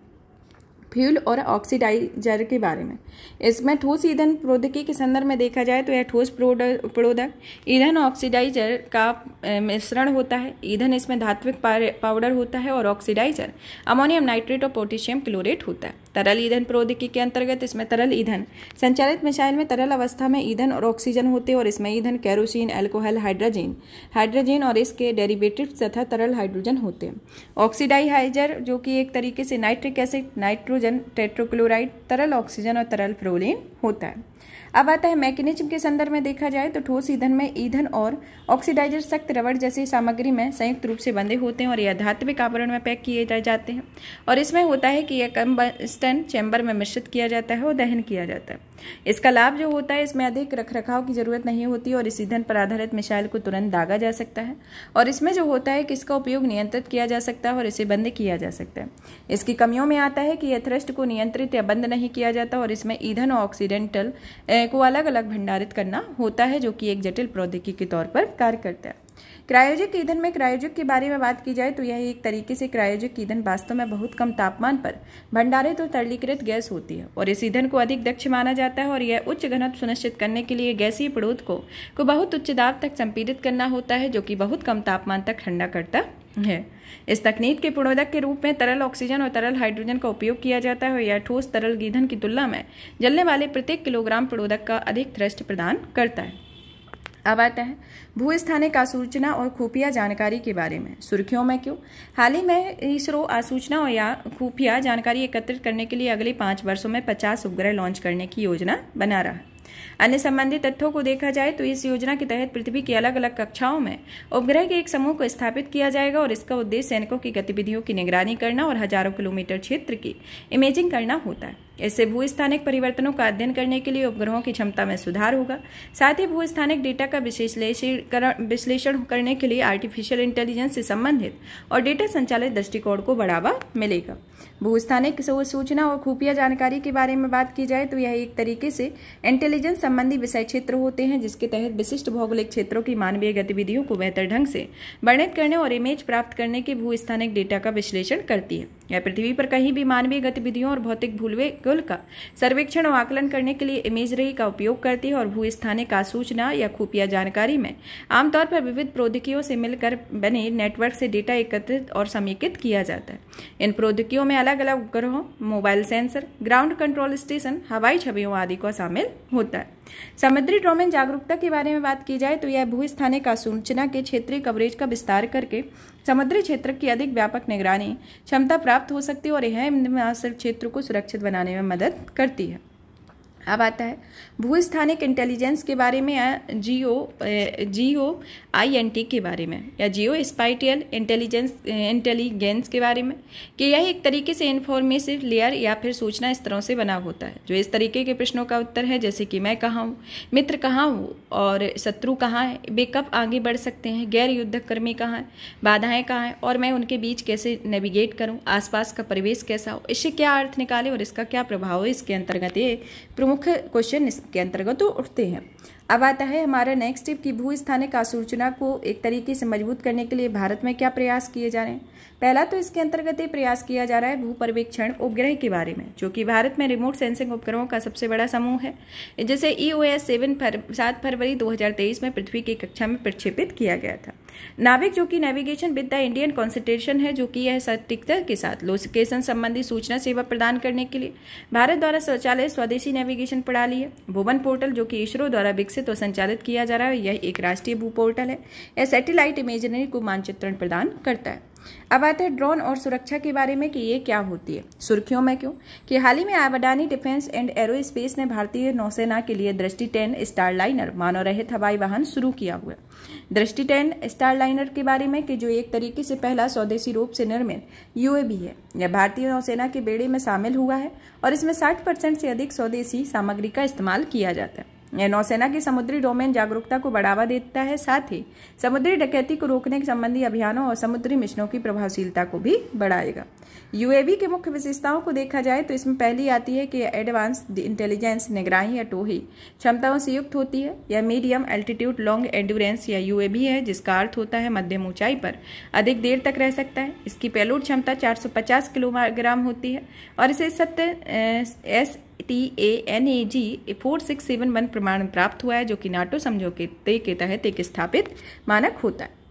S1: फ्यूल और ऑक्सीडाइजर के बारे में। इसमें ठोस ईंधन प्रौद्योगिकी के संदर्भ में देखा जाए तो यह ठोस प्रोडक्ट ईंधन ऑक्सीडाइजर का मिश्रण होता है। ईंधन इसमें धात्विक पाउडर होता है और ऑक्सीडाइजर अमोनियम नाइट्रेट और पोटेशियम क्लोरेट होता है। तरल ईंधन प्रौद्योगिकी के अंतर्गत इसमें तरल ईंधन संचालित मिसाइल में तरल अवस्था में ईंधन और ऑक्सीजन होते हैं और इसमें ईंधन केरोसिन, अल्कोहल, हाइड्रोजन और इसके डेरिवेटिव्स तथा तरल हाइड्रोजन होते हैं। ऑक्सीडाइजर जो कि एक तरीके से नाइट्रिक एसिड, नाइट्रोजन टेट्रोक्लोराइड, तरल ऑक्सीजन और तरल फ्लोरीन होता है। अब आता है मैकेनिज्म के संदर्भ में देखा जाए तो ठोस ईंधन में ईंधन और ऑक्सीडाइजर सख्त रबड़ जैसी सामग्री में संयुक्त रूप से बंधे होते हैं और यह धात्विक आवरण में पैक किए जाते हैं और इसमें होता है कि यह कंबस्टन चैम्बर में मिश्रित किया जाता है और दहन किया जाता है। इसका लाभ जो होता है इसमें अधिक रखरखाव की जरूरत नहीं होती और इस ईंधन पर आधारित मिसाइल को तुरंत दागा जा सकता है और इसमें जो होता है कि इसका उपयोग नियंत्रित किया जा सकता है और इसे बंद किया जा सकता है। इसकी कमियों में आता है कि यह थ्रस्ट को नियंत्रित या बंद नहीं किया जाता और इसमें ईंधन और ऑक्सीडेंटल को अलग अलग भंडारित करना होता है, जो कि एक जटिल प्रौद्योगिकी के तौर पर कार्य करता है। क्रायोजिक ईंधन में क्रायोजिक के बारे में बात की जाए तो यह एक तरीके से क्रायोजिक ईंधन वास्तव में बहुत कम तापमान पर भंडारित और तरलीकृत गैस होती है और इस ईंधन को अधिक दक्ष माना जाता है और यह उच्च घनत्व सुनिश्चित करने के लिए गैसीय पदार्थ को बहुत उच्च दाब तक संपीड़ित करना होता है, जो कि बहुत कम तापमान तक ठंडा करता है। इस तकनीक के पूर्वोदक के रूप में तरल ऑक्सीजन और तरल हाइड्रोजन का उपयोग किया जाता है और यह ठोस तरल ईंधन की तुलना में जलने वाले प्रत्येक किलोग्राम पूर्वोदक का अधिक थ्रस्ट प्रदान करता है। अब आता है भूस्थानिक आसूचना और खुफिया जानकारी के बारे में। सुर्खियों में क्यों? हाल ही में इसरो आसूचना और या खुफिया जानकारी एकत्रित करने के लिए अगले 5 वर्षों में 50 उपग्रह लॉन्च करने की योजना बना रहा है। अन्य संबंधित तथ्यों को देखा जाए तो इस योजना के तहत पृथ्वी की अलग अलग कक्षाओं में उपग्रह के एक समूह को स्थापित किया जाएगा और इसका उद्देश्य सैनिकों की गतिविधियों की निगरानी करना और हजारों किलोमीटर क्षेत्र की इमेजिंग करना होता है। इससे भूस्थानिक परिवर्तनों का अध्ययन करने के लिए उपग्रहों की क्षमता में सुधार होगा। साथ ही भूस्थानिक डेटा का विश्लेषण करने के लिए आर्टिफिशियल इंटेलिजेंस से संबंधित और डेटा संचालित दृष्टिकोण को बढ़ावा मिलेगा। भूस्थानिक सूचना और खुफिया जानकारी के बारे में बात की जाए तो यह एक तरीके से इंटेलिजेंस संबंधी विषय क्षेत्र होते हैं जिसके तहत विशिष्ट भौगोलिक क्षेत्रों की मानवीय गतिविधियों को बेहतर ढंग से वर्णित करने और इमेज प्राप्त करने के भूस्थानिक डेटा का विश्लेषण करती है। यह पृथ्वी पर कहीं भी मानवीय गतिविधियों और भौतिक भूगोल का सर्वेक्षण और आकलन करने के लिए इमेजरी का उपयोग करती है और भूस्थानिक सूचना या खुफिया जानकारी में आमतौर पर विविध प्रौद्योगिकियों से मिलकर बने नेटवर्क से डेटा एकत्रित और समेकित किया जाता है। इन प्रौद्योगिकियों में अलग अलग उपग्रहों, mobile sensor, ground control station, हवाई छवियों आदि को शामिल होता है। समुद्री डोमेन जागरूकता के बारे में बात की जाए तो यह भूस्थानिक सूचना के क्षेत्रीय कवरेज का विस्तार करके समुद्री क्षेत्र की अधिक व्यापक निगरानी क्षमता प्राप्त हो सकती है और यह मुआसर क्षेत्र को सुरक्षित बनाने में मदद करती है। अब आता है भूस्थानिक इंटेलिजेंस के बारे में या GOINT के बारे में या जियो स्पाइटियल इंटेलिजेंस के बारे में कि यह एक तरीके से इन्फॉर्मेटिव लेयर या फिर सूचना स्तरों से बना होता है जो इस तरीके के प्रश्नों का उत्तर है जैसे कि मैं कहाँ हूँ, मित्र कहाँ हूँ और शत्रु कहाँ है, वे कब आगे बढ़ सकते हैं, गैर युद्धकर्मी कहाँ है, बाधाएं कहाँ हैं और मैं उनके बीच कैसे नेविगेट करूँ, आसपास का परिवेश कैसा हो, इससे क्या अर्थ निकाले और इसका क्या प्रभाव हो। इसके अंतर्गत ये मुख्य क्वेश्चन इसके अंतर्गत तो उठते हैं। अब आता है हमारा नेक्स्ट टिप कि भूस्थानिक सूचना को एक तरीके से मजबूत करने के लिए भारत में क्या प्रयास किए जा रहे हैं। पहला तो इसके अंतर्गत ये प्रयास किया जा रहा है भू पर्यवेक्षण उपग्रह के बारे में, जो कि भारत में रिमोट सेंसिंग उपग्रहों का सबसे बड़ा समूह है, जिसे EOS 7 फरवरी 2023 में पृथ्वी की कक्षा में प्रक्षेपित किया गया था। नाविक जो कि navigation with the Indian constitution है, जो कि यह सटीकता के साथ लोकेशन संबंधी सूचना सेवा प्रदान करने के लिए भारत द्वारा संचालित स्वदेशी नेविगेशन प्रणाली है। भुवन पोर्टल जो कि इसरो द्वारा विकसित और संचालित किया जा रहा है, यह एक राष्ट्रीय भू पोर्टल है। यह सैटेलाइट इमेजरी को मानचित्रण प्रदान करता है। अब आते हैं ड्रोन और सुरक्षा के बारे में कि ये क्या होती है, सुर्खियों में क्यों कि हाल ही में अडानी डिफेंस एंड एरोस्पेस ने भारतीय नौसेना के लिए दृष्टि 10 स्टारलाइनर मानव रहित हवाई वाहन शुरू किया हुआ है। दृष्टि 10 स्टारलाइनर के बारे में कि जो एक तरीके से पहला स्वदेशी रूप से निर्मित UAV है, यह भारतीय नौसेना के बेड़े में शामिल हुआ है और इसमें 60% से अधिक स्वदेशी सामग्री का इस्तेमाल किया जाता है। यह नौसेना की समुद्री डोमेन जागरूकता को बढ़ावा देता है, साथ ही समुद्री डकैती को रोकने संबंधी अभियानों और समुद्री मिशनों की प्रभावशीलता को भी बढ़ाएगा। UAV के मुख्य विशेषताओं को देखा जाए तो इसमें पहली आती है कि यह एडवांस इंटेलिजेंस, निगरानी या टोही क्षमताओं से युक्त होती है। यह मीडियम एल्टीट्यूड लॉन्ग एंड्योरेंस या UAV है, जिसका अर्थ होता है मध्यम ऊंचाई पर अधिक देर तक रह सकता है। इसकी पेलोड क्षमता 450 किलोग्राम होती है और इसे STANAG 4671 प्रमाण प्राप्त हुआ है, जो कि नाटो समझौते के तहत एक स्थापित मानक होता है।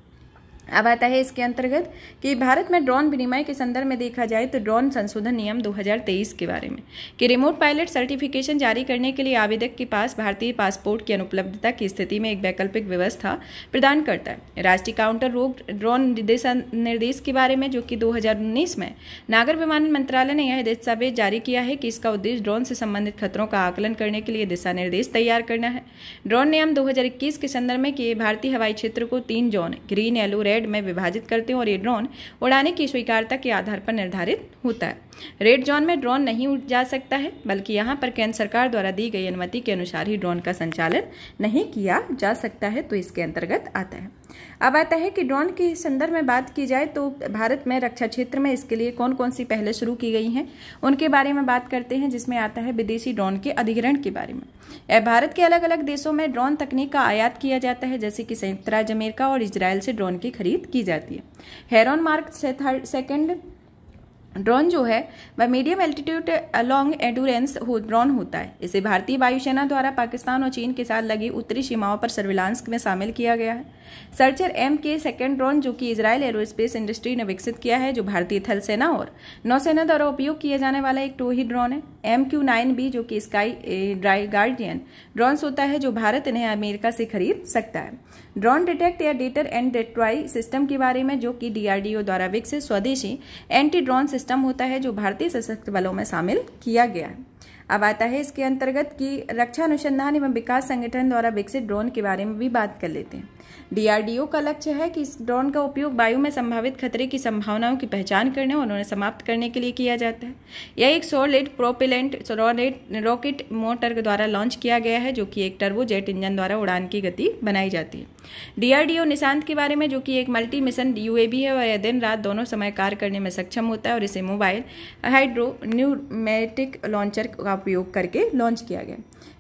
S1: अब आता है इसके अंतर्गत कि भारत में ड्रोन विनिमय के संदर्भ में देखा जाए तो ड्रोन संशोधन नियम 2023 के बारे में कि रिमोट पायलट सर्टिफिकेशन जारी करने के लिए आवेदक के पास भारतीय पासपोर्ट की अनुपलब्धता की स्थिति में एक वैकल्पिक व्यवस्था प्रदान करता है। राष्ट्रीय काउंटर रोग ड्रोन दिशा निर्देश के बारे में, जो कि 2019 में नागर विमानन मंत्रालय ने यह दस्तावेज जारी किया है कि इसका उद्देश्य ड्रोन से संबंधित खतरों का आकलन करने के लिए दिशा निर्देश तैयार करना है। ड्रोन नियम 2021 के संदर्भ में कि भारतीय हवाई क्षेत्र को 3 जोन ग्रीन, येलो, रेड में विभाजित करते हैं और ये ड्रोन उड़ाने की स्वीकार्यता के आधार पर निर्धारित होता है। रेड जोन में ड्रोन नहीं उड़ जा सकता है, बल्कि यहाँ पर केंद्र सरकार द्वारा दी गई अनुमति के अनुसार ही ड्रोन का संचालन नहीं किया जा सकता है, तो इसके अंतर्गत आता है। अब आता है कि ड्रोन के संदर्भ में बात की जाए तो भारत में रक्षा क्षेत्र में इसके लिए कौन कौन सी पहले शुरू की गई हैं उनके बारे में बात करते हैं, जिसमें आता है विदेशी ड्रोन के अधिग्रहण के बारे में। भारत के अलग अलग देशों में ड्रोन तकनीक का आयात किया जाता है, जैसे कि संयुक्त राज्य अमेरिका और इजराइल से ड्रोन की खरीद की जाती है। हेरॉन मार्क सेकंड ड्रोन जो है वह medium altitude long endurance drone होता है। इसे भारतीय वायुसेना द्वारा पाकिस्तान और चीन के साथ लगी उत्तरी सीमाओं पर सर्विलांस में शामिल किया गया है। सर्चर MK सेकेंड ड्रोन जो कि इजराइल एरोस्पेस इंडस्ट्री ने विकसित किया है, जो भारतीय थल सेना और नौसेना द्वारा उपयोग किया जाने वाला एक टोही ड्रोन है। MQ-9B जो कि स्काई गार्डियन ड्रोन्स होता है, जो भारत इन्हें अमेरिका से खरीद सकता है। ड्रोन डिटेक्ट या डेटर एंड डिस्ट्रॉय सिस्टम के बारे में, जो कि DRDO द्वारा विकसित स्वदेशी एंटी ड्रोन सिस्टम होता है, जो भारतीय सशस्त्र बलों में शामिल किया गया है। अब आता है इसके अंतर्गत कि रक्षा अनुसंधान एवं विकास संगठन द्वारा विकसित ड्रोन के बारे में भी बात कर लेते हैं। डीआरडीओ का लक्ष्य है कि इस ड्रोन का उपयोग वायु में संभावित खतरे की संभावनाओं की पहचान करने और उन्हें समाप्त करने के लिए किया जाता है। यह एक सॉलिड प्रोपेलेंट रॉकेट मोटर द्वारा लॉन्च किया गया है, जो कि एक टर्बोजेट इंजन द्वारा उड़ान की गति बनाई जाती है। डीआरडीओ निशांत के बारे में, जो कि एक मल्टी मिशन यूएवी है और यह दिन रात दोनों समय कार्य करने में सक्षम होता है और इसे मोबाइल हाइड्रो न्यूमेटिक लॉन्चर का उपयोग करके लॉन्च किया गया।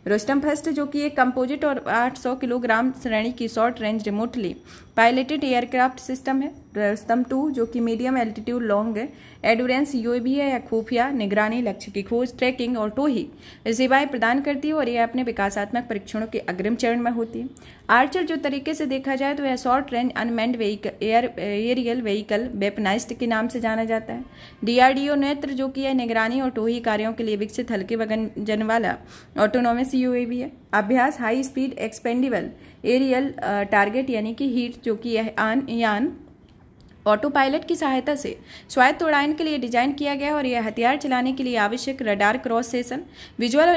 S1: रोस्टम फर्स्ट, जो कि एक कंपोजिट और 800 किलोग्राम श्रेणी की short range remotely piloted aircraft system है। रोस्टम 2, जो कि medium altitude long endurance UAV है, या खुफिया निगरानी, लक्ष्य की खोज, ट्रैकिंग और टोही सेवाएं प्रदान करती है और यह अपने विकासात्मक परीक्षणों के अग्रिम चरण में होती है। आर्चर, जो तरीके से देखा जाए तो यह short range unmanned aerial vehicle weaponised के नाम से जाना जाता है। डीआरडीओ नेत्र, जो कि यह निगरानी और टोही कार्यों के लिए विकसित हल्के वजन वाला ऑटोनोमस यूएवी है। Abhyas, high speed expendable aerial target यानी कि हीट, जो कि यह यान ऑटो पायलट की सहायता से स्वायत्त उड़ान के लिए डिजाइन किया गया और यह हथियार चलाने के लिए आवश्यक रडार क्रॉस सेक्शन, विजुअल और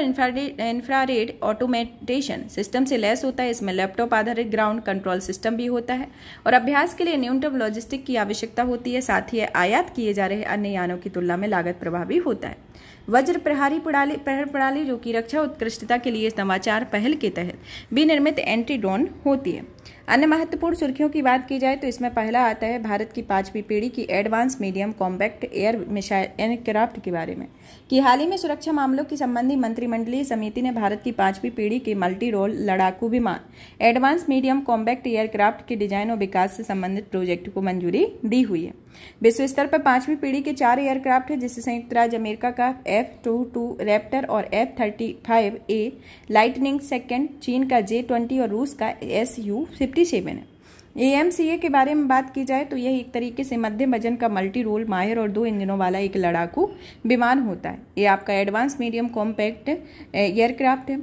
S1: इंफ्रारेड ऑटोमेटेशन सिस्टम से लैस होता है। इसमें लैपटॉप आधारित ग्राउंड कंट्रोल सिस्टम भी होता है और अभ्यास के लिए न्यूनतम लॉजिस्टिक की आवश्यकता होती है। साथ ही आयात किए जा रहे अन्य यानों की तुलना में लागत प्रभावी होता है। वज्र प्रहार प्रणाली, जो कि रक्षा उत्कृष्टता के लिए नवाचार पहल के तहत विनिर्मित एंटी ड्रोन होती है। अन्य महत्वपूर्ण सुर्खियों की बात की जाए तो इसमें पहला आता है भारत की 5वीं पीढ़ी की advance medium compact air missile aircraft के बारे में, कि हाल ही में सुरक्षा मामलों की संबंधी मंत्रिमंडलीय समिति ने भारत की 5वीं पीढ़ी के मल्टी रोल लड़ाकू विमान एडवांस मीडियम कॉम्पैक्ट एयरक्राफ्ट के डिजाइन और विकास से संबंधित प्रोजेक्ट को मंजूरी दी हुई है। विश्व स्तर पर 5वीं पीढ़ी के 4 एयरक्राफ्ट है, जिससे संयुक्त राज्य अमेरिका का F-22 रैप्टर और F-35A लाइटनिंग सेकंड, चीन का J-20 और रूस का Su-57 है। AMCA के बारे में बात की जाए तो यह एक तरीके से मध्यम वजन का मल्टी रोल माहिर और 2 इंजनों वाला एक लड़ाकू विमान होता है। ये आपका एडवांस मीडियम कॉम्पैक्ट एयरक्राफ्ट है।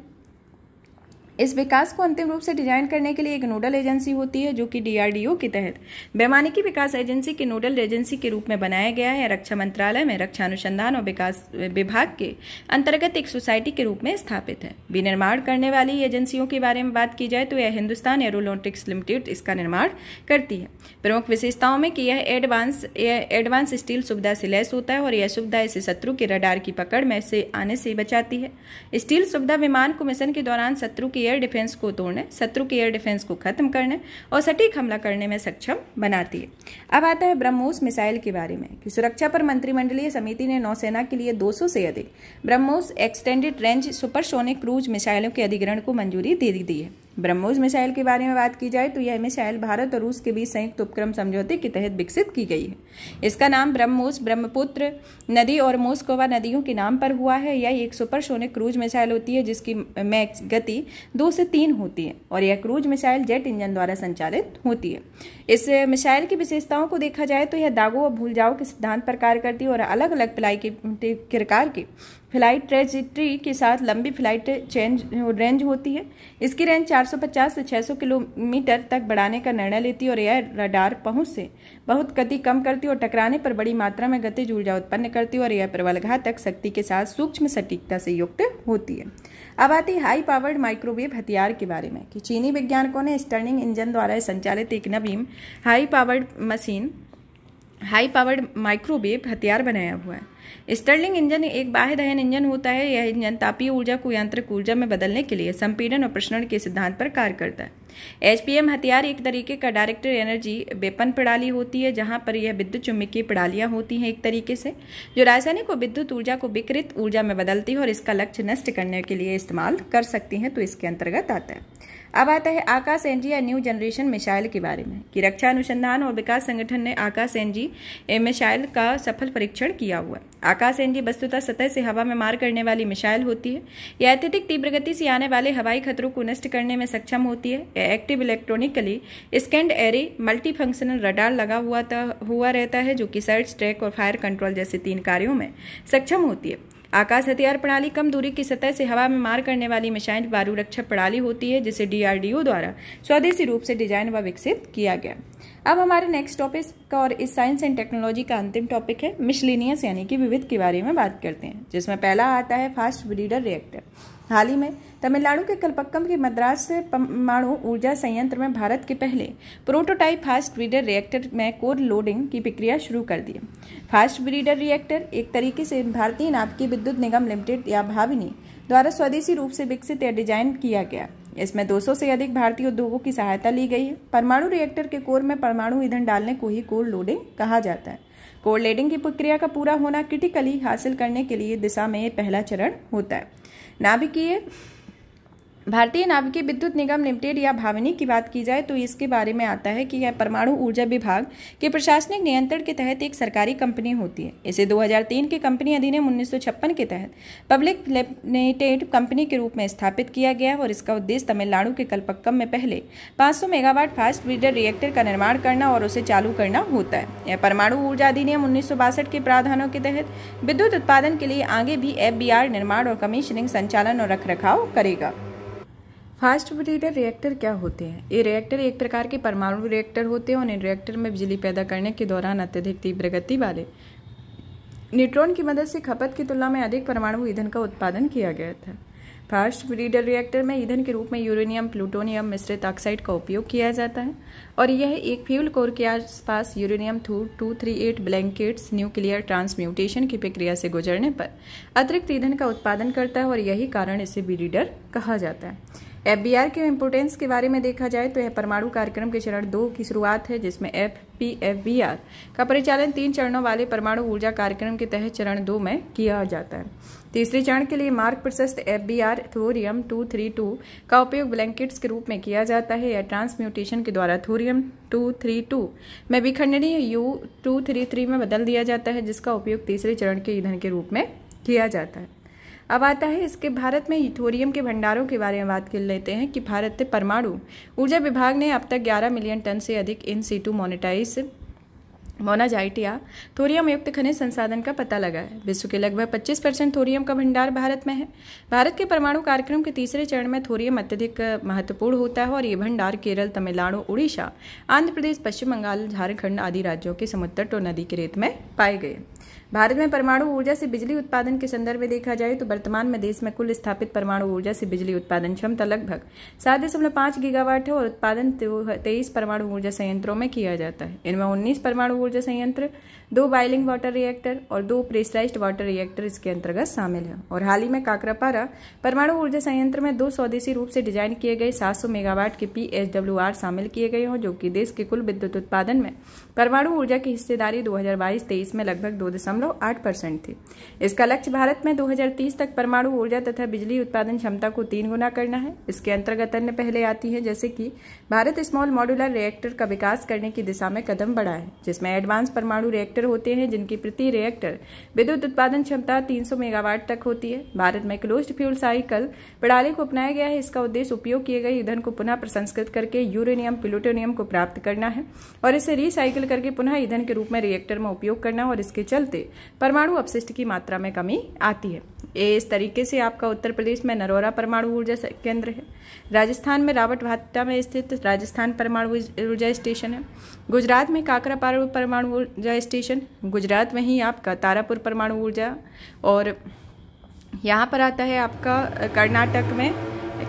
S1: इस विकास को अंतिम रूप से डिजाइन करने के लिए एक नोडल एजेंसी होती है, जो कि डीआरडीओ के तहत वैमानिकी विकास एजेंसी के नोडल एजेंसी के रूप में बनाया गया है। रक्षा मंत्रालय में रक्षा अनुसंधान और विकास विभाग के अंतर्गत एक सोसाइटी के रूप में स्थापित है। विनिर्माण करने वाली एजेंसियों के बारे में बात की जाए तो यह हिंदुस्तान एरोनॉटिक्स लिमिटेड इसका निर्माण करती है। प्रमुख विशेषताओं में कि यह एडवांस स्टील सुविधा से लैस होता है और यह सुविधा इसे शत्रु के रडार की पकड़ में से आने से बचाती है। स्टील सुविधा विमान को मिशन के दौरान शत्रु की एयर डिफेंस को तोड़ने, शत्रु की एयर डिफेंस को खत्म करने और सटीक हमला करने में सक्षम बनाती है। अब आता है ब्रह्मोस मिसाइल के बारे में, कि सुरक्षा पर मंत्रिमंडलीय समिति ने नौसेना के लिए 200 से अधिक BrahMos extended range supersonic cruise मिसाइलों के अधिग्रहण को मंजूरी दे दी है। ब्रह्मोस मिसाइल के बारे में बात की जाए तो यह मिसाइल भारत और रूस के बीच संयुक्त उपक्रम समझौते के तहत विकसित की गई है। इसका नाम ब्रह्मोस ब्रह्मपुत्र नदी और मोस्कोवा नदियों के नाम पर हुआ है। यह एक सुपरसोनिक क्रूज मिसाइल होती है जिसकी मैक्स गति 2 से 3 होती है और यह क्रूज मिसाइल जेट इंजन द्वारा संचालित होती है। इस मिसाइल की विशेषताओं को देखा जाए तो यह दागों और भूल जाओ के सिद्धांत पर कार्य करती है और अलग अलग प्रकार की फ्लाइट ट्रेजेक्टरी के साथ लंबी फ्लाइट रेंज होती है। इसकी रेंज 450 से 600 किलोमीटर तक बढ़ाने का निर्णय लेती है और यह रडार पहुंच से बहुत गति कम करती है और टकराने पर बड़ी मात्रा में गतिज ऊर्जा उत्पन्न करती है और यह प्रबलघातक शक्ति के साथ सूक्ष्म सटीकता से युक्त होती है। अब आती है हाई पावर्ड माइक्रोवेव हथियार के बारे में, कि चीनी वैज्ञानिकों ने स्टर्लिंग इंजन द्वारा संचालित एक नवीन हाई पावर्ड माइक्रोवेव हथियार बनाया हुआ है। स्टर्लिंग इंजन एक बाह्य दहन इंजन होता है। यह इंजन तापीय ऊर्जा को यांत्रिक ऊर्जा में बदलने के लिए संपीड़न और प्रसरण के सिद्धांत पर कार्य करता है। एचपीएम हथियार एक तरीके का डायरेक्ट एनर्जी वेपन प्रणाली होती है, जहां पर यह विद्युत चुम्बकीय प्रणालियां होती हैं एक तरीके से, जो रासायनिक और विद्युत ऊर्जा को विकृत ऊर्जा में बदलती है और इसका लक्ष्य नष्ट करने के लिए इस्तेमाल कर सकती हैं, तो इसके अंतर्गत आता है। अब आता है आकाश एनजी या न्यू जनरेशन मिसाइल के बारे में, कि रक्षा अनुसंधान और विकास संगठन ने आकाश एनजी मिसाइल का सफल परीक्षण किया हुआ है। आकाश एनजी वस्तुतः सतह से हवा में मार करने वाली मिसाइल होती है। यह अत्यधिक तीव्र गति से आने वाले हवाई खतरों को नष्ट करने में सक्षम होती है। Active electronically scanned array multi functional radar लगा हुआ रहता है, जो कि सर्च, ट्रैक और फायर कंट्रोल जैसे 3 कार्यों में सक्षम होती है। आकाश हथियार प्रणाली कम दूरी की सतह से हवा में मार करने वाली मिसाइल वायु रक्षा प्रणाली होती है, जिसे डीआरडीओ द्वारा स्वदेशी रूप से डिजाइन व विकसित किया गया। अब हमारे नेक्स्ट टॉपिक का और इस साइंस एंड टेक्नोलॉजी का अंतिम टॉपिक है मिसलेनियस यानी कि विविध के बारे में बात करते हैं, जिसमें पहला आता है फास्ट ब्रीडर रिएक्टर। हाल ही में तमिलनाडु के कलपक्कम के मद्रास परमाणु ऊर्जा संयंत्र में भारत के पहले प्रोटोटाइप फास्ट ब्रीडर रिएक्टर में कोर लोडिंग की प्रक्रिया शुरू कर दी। फास्ट ब्रीडर रिएक्टर एक तरीके से भारतीय नाभिकीय विद्युत निगम लिमिटेड या भाविनी द्वारा स्वदेशी रूप से विकसित या डिजाइन किया गया। इसमें 200 से अधिक भारतीय उद्योगों की सहायता ली गई है। परमाणु रिएक्टर के कोर में परमाणु ईंधन डालने को ही कोर लोडिंग कहा जाता है। कोर लोडिंग की प्रक्रिया का पूरा होना क्रिटिकली हासिल करने के लिए दिशा में पहला चरण होता है। भारतीय नाभिकीय विद्युत निगम लिमिटेड या भाविनी की बात की जाए तो इसके बारे में आता है कि यह परमाणु ऊर्जा विभाग के प्रशासनिक नियंत्रण के तहत एक सरकारी कंपनी होती है। इसे 2003 के कंपनी अधिनियम 1956 के तहत पब्लिक लिमिटेड कंपनी के रूप में स्थापित किया गया और इसका उद्देश्य तमिलनाडु के कलपक्कम में पहले 500 मेगावाट फास्ट ब्रीडर रिएक्टर का निर्माण करना और उसे चालू करना होता है। यह परमाणु ऊर्जा अधिनियम 1962 के प्रावधानों के तहत विद्युत उत्पादन के लिए आगे भी FBR निर्माण और कमीशनिंग, संचालन और रखरखाव करेगा। फास्ट ब्रीडर रिएक्टर क्या होते हैं? ये रिएक्टर एक प्रकार के परमाणु रिएक्टर होते हैं और इन रिएक्टर में बिजली पैदा करने के दौरान अत्यधिक तीव्र गति वाले न्यूट्रॉन की मदद से खपत की तुलना में अधिक परमाणु ईंधन का उत्पादन किया गया था। फास्ट ब्रीडर रिएक्टर में ईंधन के रूप में यूरेनियम प्लूटोनियम मिश्रित ऑक्साइड का उपयोग किया जाता है और यह एक फ्यूल कोर के आसपास यूरेनियम 238 ब्लैंकेट्स न्यूक्लियर ट्रांसम्यूटेशन की प्रक्रिया से गुजरने पर अतिरिक्त ईंधन का उत्पादन करता है और यही कारण इसे ब्रीडर कहा जाता है। FBR के इम्पोर्टेंस के बारे में देखा जाए तो यह परमाणु कार्यक्रम के चरण 2 की शुरुआत है, जिसमें FBR का परिचालन 3 चरणों वाले परमाणु ऊर्जा कार्यक्रम के तहत चरण 2 में किया जाता है। तीसरे चरण के लिए मार्ग प्रशस्त FBR थोरियम 232 का उपयोग ब्लैंकेट्स के रूप में किया जाता है या ट्रांसम्यूटेशन के द्वारा थोरियम 232 में विखंडनीय U233 में बदल दिया जाता है, जिसका उपयोग तीसरे चरण के ईंधन के रूप में किया जाता है। अब आता है इसके भारत में थोरियम के भंडारों के बारे में बात कर लेते हैं कि भारत परमाणु ऊर्जा विभाग ने अब तक 11 मिलियन टन से अधिक इन सीटू मोनाजाइट या थोरियम युक्त खनिज संसाधन का पता लगा है। विश्व के लगभग 25% थोरियम का भंडार भारत में है। भारत के परमाणु कार्यक्रम के तीसरे चरण में थोरियम अत्यधिक महत्वपूर्ण होता है और ये भंडार केरल, तमिलनाडु, उड़ीसा, आंध्र प्रदेश, पश्चिम बंगाल, झारखंड आदि राज्यों के समुद्र और नदी के रेत में पाए गए। भारत में परमाणु ऊर्जा से बिजली उत्पादन के संदर्भ में देखा जाए तो वर्तमान में देश में कुल स्थापित परमाणु ऊर्जा से बिजली उत्पादन क्षमता लगभग 7.5 गीगावाट है और उत्पादन 23 परमाणु ऊर्जा संयंत्रों में किया जाता है। इनमें 19 परमाणु ऊर्जा संयंत्र, 2 बॉइलिंग वाटर रिएक्टर और 2 प्रेशराइज्ड वाटर रिएक्टर इसके अंतर्गत शामिल है। और हाल ही में काकरापारा परमाणु ऊर्जा संयंत्र में 2 स्वदेशी रूप से डिजाइन किए गए 700 मेगावाट के PSWR शामिल किए गए हों, जो कि देश के कुल विद्युत उत्पादन में परमाणु ऊर्जा की हिस्सेदारी 2022-23 में लगभग 2.8% थी। इसका लक्ष्य भारत में 2030 तक परमाणु ऊर्जा तथा बिजली उत्पादन क्षमता को 3 गुना करना है। इसके अंतर्गत अन्य पहले आती है, जैसे कि भारत स्मॉल मॉड्यूलर रिएक्टर का विकास करने की दिशा में कदम बढ़ा है, जिसमें एडवांस परमाणु रिएक्टर होते हैं जिनकी प्रति रिएक्टर विद्युत उत्पादन क्षमता 300 मेगावाट तक होती है। भारत में क्लोज्ड फ्यूल साइकिल प्रणाली को अपनाया गया है। इसका उद्देश्य उपयोग किए गए ईंधन को पुनः प्रसंस्कृत करके यूरेनियम प्लूटोनियम को प्राप्त करना है और इसे रिसाइकिल करके पुनः ईंधन के रूप में रिएक्टर में उपयोग करना और इसके चलते परमाणु अपशिष्ट की मात्रा में कमी आती है। इस तरीके से आपका उत्तर प्रदेश में नरोरा परमाणु ऊर्जा केंद्र है, राजस्थान में रावतभाटा में स्थित राजस्थान परमाणु ऊर्जा स्टेशन है, गुजरात में काकरापारा परमाणु ऊर्जा स्टेशन, गुजरात में ही आपका तारापुर परमाणु ऊर्जा, और यहाँ पर आता है आपका कर्नाटक में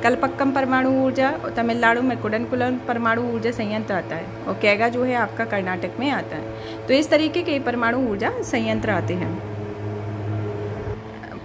S1: कलपक्कम परमाणु ऊर्जा, तमिलनाडु में कुडनकुलम परमाणु ऊर्जा संयंत्र आता है और कैगा जो है आपका कर्नाटक में आता है। तो इस तरीके के परमाणु ऊर्जा संयंत्र आते हैं।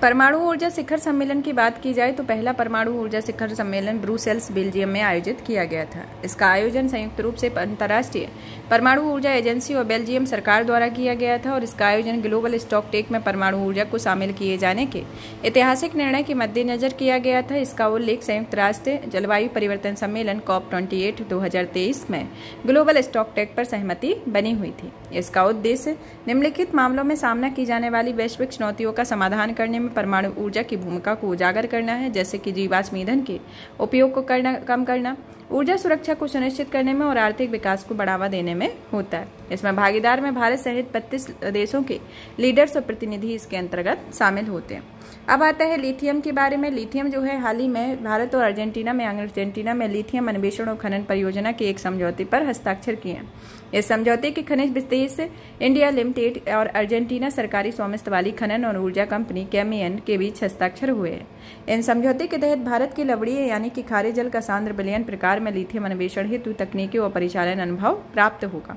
S1: परमाणु ऊर्जा शिखर सम्मेलन की बात की जाए तो पहला परमाणु ऊर्जा शिखर सम्मेलन ब्रुसेल्स, बेल्जियम में आयोजित किया गया था। इसका आयोजन संयुक्त रूप से अंतर्राष्ट्रीय परमाणु ऊर्जा एजेंसी और बेल्जियम सरकार द्वारा किया गया था और इसका आयोजन ग्लोबल स्टॉकटेक में परमाणु ऊर्जा को शामिल किए जाने के ऐतिहासिक निर्णय के मद्देनजर किया गया था। इसका उल्लेख संयुक्त राष्ट्र जलवायु परिवर्तन सम्मेलन COP28 2023 में ग्लोबल स्टॉकटेक पर सहमति बनी हुई थी। इसका उद्देश्य निम्नलिखित मामलों में सामना की जाने वाली वैश्विक चुनौतियों का समाधान करने में परमाणु ऊर्जा की भूमिका को उजागर करना है, जैसे कि जीवाश्म ईंधन के उपयोग को कम करना, ऊर्जा सुरक्षा को सुनिश्चित करने में और आर्थिक विकास को बढ़ावा देने में होता है। इसमें भागीदार में भारत सहित 32 देशों के लीडर्स और प्रतिनिधि इसके अंतर्गत शामिल होते हैं। अब आता है लिथियम के बारे में। लिथियम जो है हाल ही में भारत और अर्जेंटीना में लिथियम अन्वेषण और खनन परियोजना के एक समझौते पर हस्ताक्षर किए हैं। इस समझौते के खनिज विशेष इंडिया लिमिटेड और अर्जेंटीना सरकारी स्वामित्व वाली खनन और ऊर्जा कंपनी कैमियन के बीच हस्ताक्षर हुए हैं। इन समझौते के तहत भारत के लवणीय यानी कि खारे जल का सांद्र विलयन प्रकार में लिथियम अन्वेषण हेतु तकनीकी और परिचालन अनुभव प्राप्त होगा।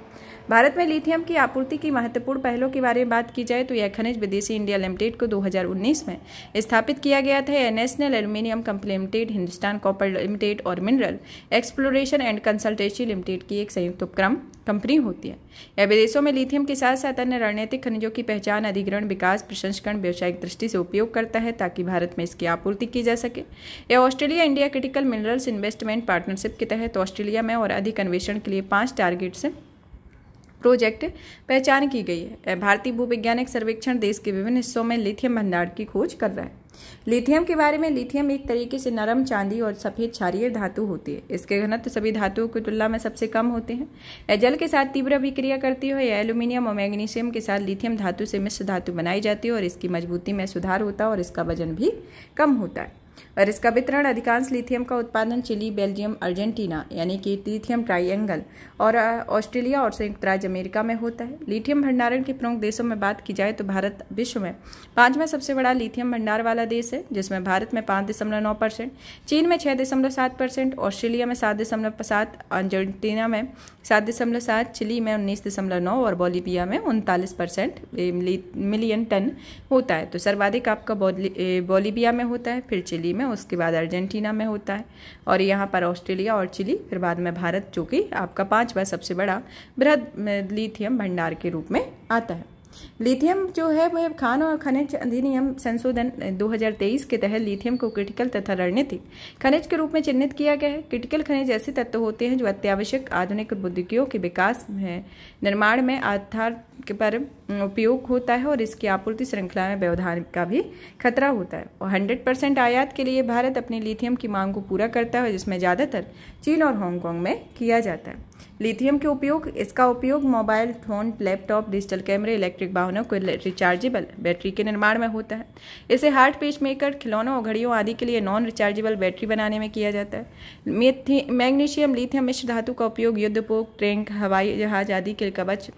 S1: भारत में लिथियम की आपूर्ति की महत्वपूर्ण पहलों के बारे में बात की जाए तो यह खनिज विदेशी इंडिया लिमिटेड को 2019 में स्थापित किया गया था। यह national aluminium company limited, Hindustan copper limited और mineral exploration and consultancy limited की एक संयुक्त उपक्रम कंपनी होती है। यह विदेशों में लिथियम के साथ साथ अन्य रणनीतिक खनिजों की पहचान, अधिग्रहण, विकास, प्रसंस्करण, व्यावसायिक दृष्टि से उपयोग करता है ताकि भारत में इसकी आपूर्ति की जा सके। यह Australia India critical minerals investment partnership के तहत ऑस्ट्रेलिया में और अधिक अन्वेषण के लिए 5 टारगेट्स प्रोजेक्ट पहचान की गई है। भारतीय भूवैज्ञानिक सर्वेक्षण देश के विभिन्न हिस्सों में लिथियम भंडार की खोज कर रहा है। लिथियम के बारे में, लिथियम एक तरीके से नरम चांदी और सफेद क्षारीय धातु होती है। इसके घनत्व सभी धातुओं की तुलना में सबसे कम होते हैं। यह जल के साथ तीव्र अभिक्रिया करती है। यह एल्यूमिनियम और मैग्नीशियम के साथ लिथियम धातु से मिश्र धातु बनाई जाती है और इसकी मजबूती में सुधार होता है और इसका वजन भी कम होता है। और इसका वितरण, अधिकांश लिथियम का उत्पादन चिली, बेल्जियम, अर्जेंटीना यानी कि लिथियम ट्रायंगल और ऑस्ट्रेलिया और संयुक्त राज्य अमेरिका में होता है। लिथियम भंडारण के प्रमुख देशों में बात की जाए तो भारत विश्व में 5वां सबसे बड़ा लिथियम भंडार वाला देश है, जिसमें भारत में 5.9%, चीन में 6.7%, ऑस्ट्रेलिया में 7.7%, अर्जेंटीना में 7.7%, चिली में 19.9% और बोलिविया में 39% मिलियन टन होता है। तो सर्वाधिक आपका बोलिविया में होता है, फिर चिली में, उसके बाद अर्जेंटीना में होता है और यहाँ पर ऑस्ट्रेलिया और चिली, फिर बाद में भारत जो कि आपका 5वां सबसे बड़ा बृहद लिथियम भंडार के रूप में आता है। लिथियम जो है वह खान और खनिज अधिनियम संशोधन 2023 के तहत लिथियम को क्रिटिकल तथा रणनीतिक खनिज के रूप में चिन्हित किया गया है। क्रिटिकल खनिज ऐसे तत्व होते हैं जो अत्यावश्यक आधुनिक प्रौद्योगिकियों के विकास में, निर्माण में आधार पर उपयोग होता है और इसकी आपूर्ति श्रृंखला में व्यवधान का भी खतरा होता है। और 100% आयात के लिए भारत अपनी लिथियम की मांग को पूरा करता है, जिसमें ज़्यादातर चीन और हांगकांग में किया जाता है। लिथियम के उपयोग, इसका उपयोग मोबाइल फोन, लैपटॉप, डिजिटल कैमरे, इलेक्ट्रिक वाहनों को रिचार्जेबल बैटरी के निर्माण में होता है। इसे हार्ट पेसमेकर, खिलौनों और घड़ियों आदि के लिए नॉन रिचार्जेबल बैटरी बनाने में किया जाता है। मैग्नीशियम लिथियम मिश्र धातु का उपयोग युद्धपोत, टैंक, हवाई जहाज आदि के कवच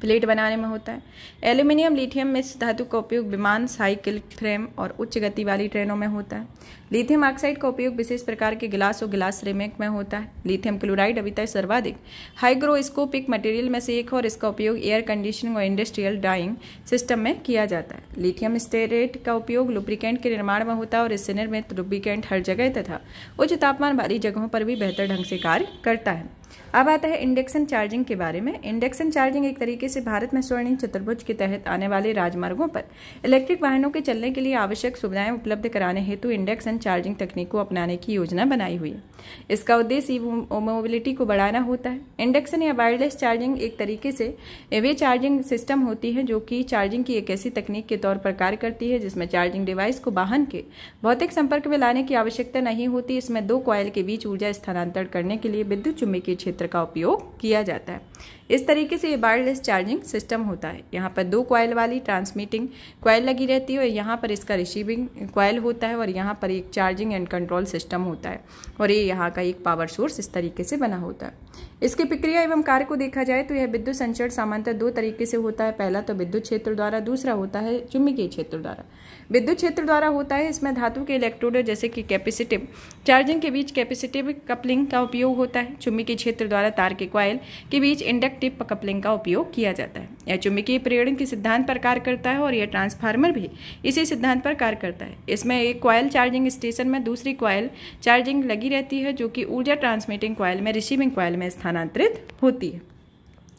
S1: प्लेट बनाने में होता है। एल्यूमिनियम लिथियम मिश्र धातु का उपयोग विमान, साइकिल फ्रेम और उच्च गति वाली ट्रेनों में होता है। लिथियम ऑक्साइड का उपयोग विशेष प्रकार के गिलास और गिलास सिरेमिक में होता है। लिथियम क्लोराइड अभी तक सर्वाधिक हाइग्रोस्कोपिक मटेरियल में से एक है और इसका उपयोग एयर कंडीशनिंग और इंडस्ट्रियल ड्राइंग सिस्टम में किया जाता है। लिथियम स्टेरेट का उपयोग लुब्रिकेंट के निर्माण में होता है और इससे निर्मित लुब्रिकेंट हर जगह तथा उच्च तापमान वाली जगहों पर भी बेहतर ढंग से कार्य करता है। अब आता है इंडक्शन चार्जिंग के बारे में। इंडक्शन चार्जिंग एक तरीके से भारत में स्वर्णिम चतुर्भुज के तहत आने वाले राजमार्गों पर इलेक्ट्रिक वाहनों के चलने के लिए आवश्यक सुविधाएं उपलब्ध कराने हेतु इंडक्शन चार्जिंग तकनीक को अपनाने की योजना बनाई हुई है। इसका उद्देश्य ई मोबिलिटी को बढ़ाना होता है। इंडक्शन या वायरलेस चार्जिंग एक तरीके से वे चार्जिंग सिस्टम होती है जो कि चार्जिंग की एक ऐसी तकनीक के तौर पर कार्य करती है जिसमें चार्जिंग डिवाइस को वाहन के भौतिक संपर्क में लाने की आवश्यकता नहीं होती। इसमें 2 कॉइल के बीच ऊर्जा स्थानांतरण करने के लिए विद्युत चुम्बकीय क्षेत्र का उपयोग किया जाता है। इस तरीके से ये वायरलेस चार्जिंग सिस्टम होता है। यहाँ पर 2 कॉइल वाली ट्रांसमिटिंग कॉइल लगी रहती है और यहाँ पर इसका रिसीविंग कॉइल होता है और यहाँ पर एक चार्जिंग एंड कंट्रोल सिस्टम होता है और ये यहाँ का एक पावर सोर्स इस तरीके से बना होता है। इसकी प्रक्रिया एवं कार्य को देखा जाए तो यह विद्युत संचरण सामान्यतः 2 तरीके से होता है। पहला तो विद्युत क्षेत्र द्वारा, दूसरा होता है चुंबकीय क्षेत्र द्वारा। विद्युत क्षेत्र द्वारा होता है, इसमें धातु के इलेक्ट्रोड जैसे कि कैपेसिटिव चार्जिंग के बीच कैपेसिटिव कपलिंग का उपयोग होता है। चुंबकीय क्षेत्र द्वारा तार के कॉइल के बीच इंडक्टिव कपलिंग का उपयोग किया जाता है। यह चुंबकीय प्रेरण के सिद्धांत पर कार्य करता है और यह ट्रांसफार्मर भी इसी सिद्धांत पर कार्य करता है। इसमें एक कॉइल चार्जिंग स्टेशन में दूसरी कॉइल चार्जिंग लगी रहती है जो कि ऊर्जा ट्रांसमिटिंग कॉइल में रिसीविंग कॉइल में स्थानांतरित होती है।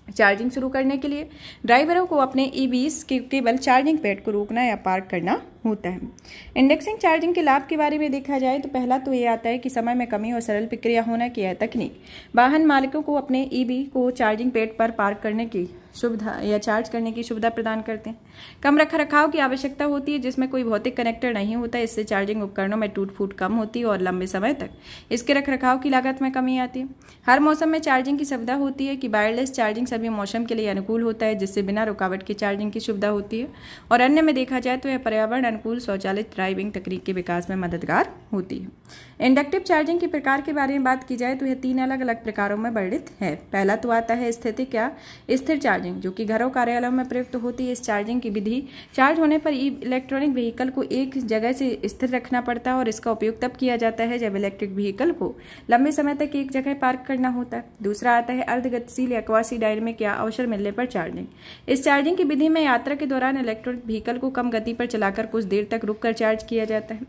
S1: चार्जिंग शुरू करने के लिए ड्राइवरों को अपने ईवीज के केवल चार्जिंग पैड को रोकना या पार्क करना होता है। इंडक्शन चार्जिंग के लाभ के बारे में देखा जाए तो पहला तो ये आता है कि समय में कमी और सरल प्रक्रिया होना की यह तकनीक वाहन मालिकों को अपने ईवी को चार्जिंग पैड पर पार्क करने की सुविधा या चार्ज करने की सुविधा प्रदान करते हैं। कम रखरखाव की आवश्यकता होती है, जिसमें कोई भौतिक कनेक्टर नहीं होता। इससे चार्जिंग उपकरणों में टूट फूट कम होती है और लंबे समय तक इसके रखरखाव की लागत में कमी आती है। हर मौसम में चार्जिंग की सुविधा होती है कि वायरलेस चार्जिंग सभी मौसम के लिए अनुकूल होता है, जिससे बिना रुकावट की चार्जिंग की सुविधा होती है। और अन्य में देखा जाए तो यह पर्यावरण अनुकूल स्वचालित ड्राइविंग तकनीक के विकास में मददगार होती है। इंडक्टिव चार्जिंग के प्रकार के बारे में बात की जाए तो यह 3 अलग अलग प्रकारों में वर्णित है। पहला तो आता है स्थैतिक या स्थिर चार्जिंग, जो कि घरों कार्यालयों में प्रयुक्त होती है। इस चार्जिंग की विधि चार्ज होने पर इलेक्ट्रॉनिक व्हीकल को एक जगह से स्थिर रखना पड़ता है और इसका उपयोग तब किया जाता है जब इलेक्ट्रिक व्हीकल को लंबे समय तक एक जगह पार्क करना होता है। दूसरा आता है अर्धगतिशील या क्वासी डायनेमिक या अवसर मिलने पर चार्जिंग। इस चार्जिंग की विधि में यात्रा के दौरान इलेक्ट्रिक व्हीकल को कम गति पर चलाकर कुछ देर तक रुककर चार्ज किया जाता है।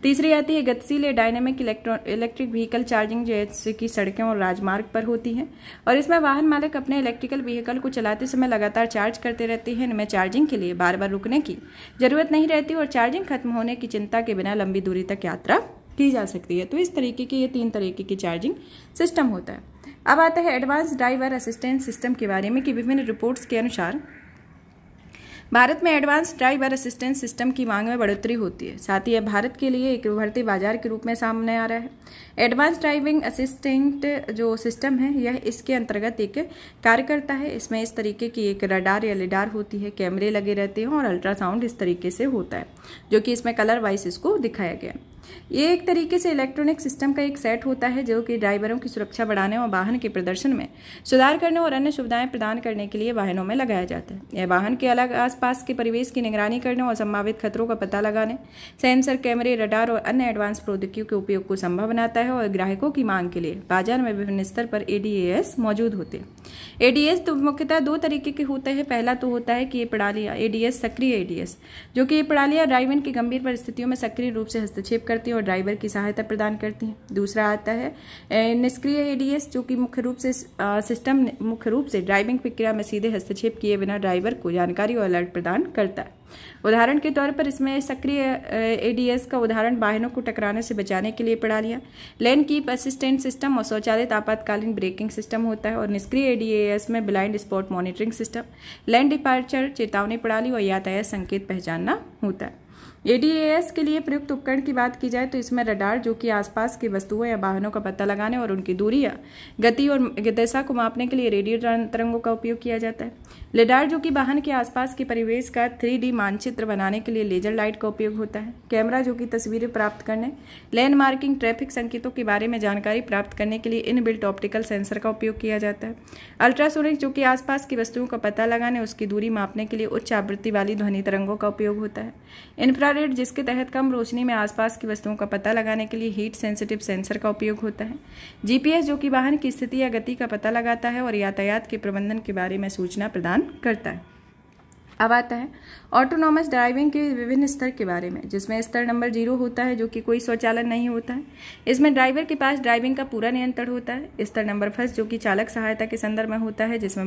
S1: तीसरी आती है गतिशील या डायनेमिक इलेक्ट्रिक व्हीकल चार्जिंग, जैसे कि सड़कें और राजमार्ग पर होती है और इसमें वाहन मालिक अपने इलेक्ट्रिकल व्हीकल को चलाते समय लगातार चार्ज करते रहते हैं। इनमें चार्जिंग के लिए बार बार रुकने की जरूरत नहीं रहती और चार्जिंग खत्म होने की चिंता के बिना लंबी दूरी तक यात्रा की जा सकती है। तो इस तरीके की ये 3 तरीके की चार्जिंग सिस्टम होता है। अब आता है एडवांस ड्राइवर असिस्टेंस सिस्टम के बारे में कि विभिन्न रिपोर्ट्स के अनुसार भारत में एडवांस ड्राइवर असिस्टेंस सिस्टम की मांग में बढ़ोतरी होती है। साथ ही यह भारत के लिए एक उभरते बाजार के रूप में सामने आ रहा है। एडवांस ड्राइविंग असिस्टेंट जो सिस्टम है यह इसके अंतर्गत एक कार्य करता है। इसमें इस तरीके की एक रडार या लिडार होती है, कैमरे लगे रहते हैं और अल्ट्रासाउंड इस तरीके से होता है, जो कि इसमें कलर वाइज इसको दिखाया गया है। ये एक तरीके से इलेक्ट्रॉनिक सिस्टम का एक सेट होता है जो कि ड्राइवरों की सुरक्षा बढ़ाने और वाहन के प्रदर्शन में सुधार करने और अन्य सुविधाएं प्रदान करने के लिए वाहनों में लगाया जाता है। यह वाहन के अलग आसपास के परिवेश की निगरानी करने और संभावित खतरों का पता लगाने, सेंसर, कैमरे, रडार और अन्य एडवांस प्रौद्योगिकियों के उपयोग को संभव बनाता है और ग्राहकों की मांग के लिए बाजार में विभिन्न स्तर पर ADAS मौजूद होते हैं। ADAS तो मुख्यतः 2 तरीके के होते हैं। पहला तो होता है कि ये प्रणालियां ADAS सक्रिय ADAS, जो कि ये प्रणालियां ड्राइविंग की गंभीर परिस्थितियों में सक्रिय रूप से हस्तक्षेप करती हैं और ड्राइवर की सहायता प्रदान करती हैं। दूसरा आता है निष्क्रिय ADAS, जो कि मुख्य रूप से ड्राइविंग प्रक्रिया में सीधे हस्तक्षेप किए बिना ड्राइवर को जानकारी और अलर्ट प्रदान करता है। उदाहरण के तौर पर इसमें सक्रिय ADAS का उदाहरण वाहनों को टकराने से बचाने के लिए प्रणालियां, लेन कीप असिस्टेंट सिस्टम और स्वचालित आपातकालीन ब्रेकिंग सिस्टम होता है। और निष्क्रिय ADAS में blind spot monitoring system, lane departure चेतावनी प्रणाली और यातायात संकेत पहचानना होता है। ADAS के लिए प्रयुक्त उपकरण की बात की जाए तो इसमें रडार, जो कि आसपास की वस्तुओं या वाहनों का पता लगाने और उनकी दूरी या गति और दिशा को मापने के लिए रेडियो तरंगों का उपयोग किया जाता है। लिडार, जो कि वाहन के आसपास के परिवेश का 3D मानचित्र बनाने के लिए लेजर लाइट का उपयोग होता है। कैमरा, जो कि तस्वीरें प्राप्त करने, लेन मार्किंग, ट्रैफिक संकेतों के बारे में जानकारी प्राप्त करने के लिए इनबिल्ट ऑप्टिकल सेंसर का उपयोग किया जाता है। अल्ट्रासोनिक, जो कि आसपास की वस्तुओं का पता लगाने, उसकी दूरी मापने के लिए उच्च आवृत्ति वाली ध्वनि तरंगों का उपयोग होता है। इंफ्रारेड, जिसके तहत कम रोशनी में आसपास की वस्तुओं का पता लगाने के लिए हीट सेंसिटिव सेंसर का उपयोग होता है। GPS, जो कि वाहन की स्थिति या गति का पता लगाता है और यातायात के प्रबंधन के बारे में सूचना प्रदान करता है। अब आता है ऑटोनॉमस ड्राइविंग के विभिन्न स्तर के बारे में, जिसमें स्तर नंबर 0 होता है, जो कि कोई स्वचालन नहीं होता है। इसमें ड्राइवर के पास ड्राइविंग का पूरा नियंत्रण होता है। स्तर नंबर 1, जो कि चालक सहायता के संदर्भ में होता है, जिसमें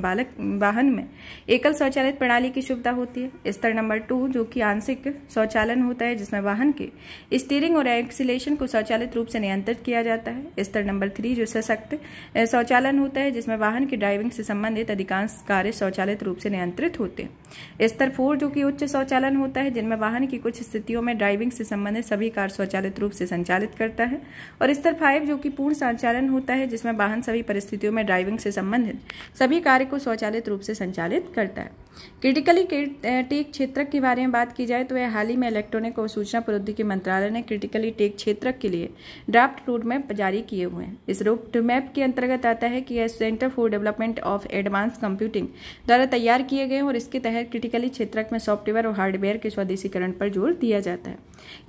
S1: वाहन में एकल स्वचालित प्रणाली की सुविधा होती है। स्तर नंबर 2, जो कि आंशिक स्वचालन होता है, जिसमें वाहन के स्टीयरिंग और एक्सीलरेशन को स्वचालित रूप से नियंत्रित किया जाता है। स्तर नंबर 3, जो सशक्त स्वचालन होता है, जिसमें वाहन की ड्राइविंग से संबंधित अधिकांश कार्य स्वचालित रूप से नियंत्रित होते हैं। स्तर 4, जो कि उच्च स्वचालन होता है, जिनमें वाहन की कुछ स्थितियों में ड्राइविंग से संबंधित सभी कार्य स्वचालित रूप से संचालित करता है। और स्तर 5, जो कि पूर्ण संचालन होता है, जिसमें वाहन सभी परिस्थितियों में ड्राइविंग से संबंधित सभी कार्य को स्वचालित रूप से संचालित करता है। क्रिटिकली टेक क्षेत्रक के बारे में बात की जाए तो यह हाल ही में इलेक्ट्रॉनिक और सूचना प्रौद्योगिकी मंत्रालय ने क्रिटिकली टेक क्षेत्रक के लिए ड्राफ्ट रोड मैप जारी किए हुए हैं। इस रोड मैप के अंतर्गत आता है कि यह centre for development of advance computing द्वारा तैयार किए गए और इसके तहत क्रिटिकली क्षेत्रक में सॉफ्टवेयर और हार्डवेयर के स्वदेशीकरण पर जोर दिया जाता है।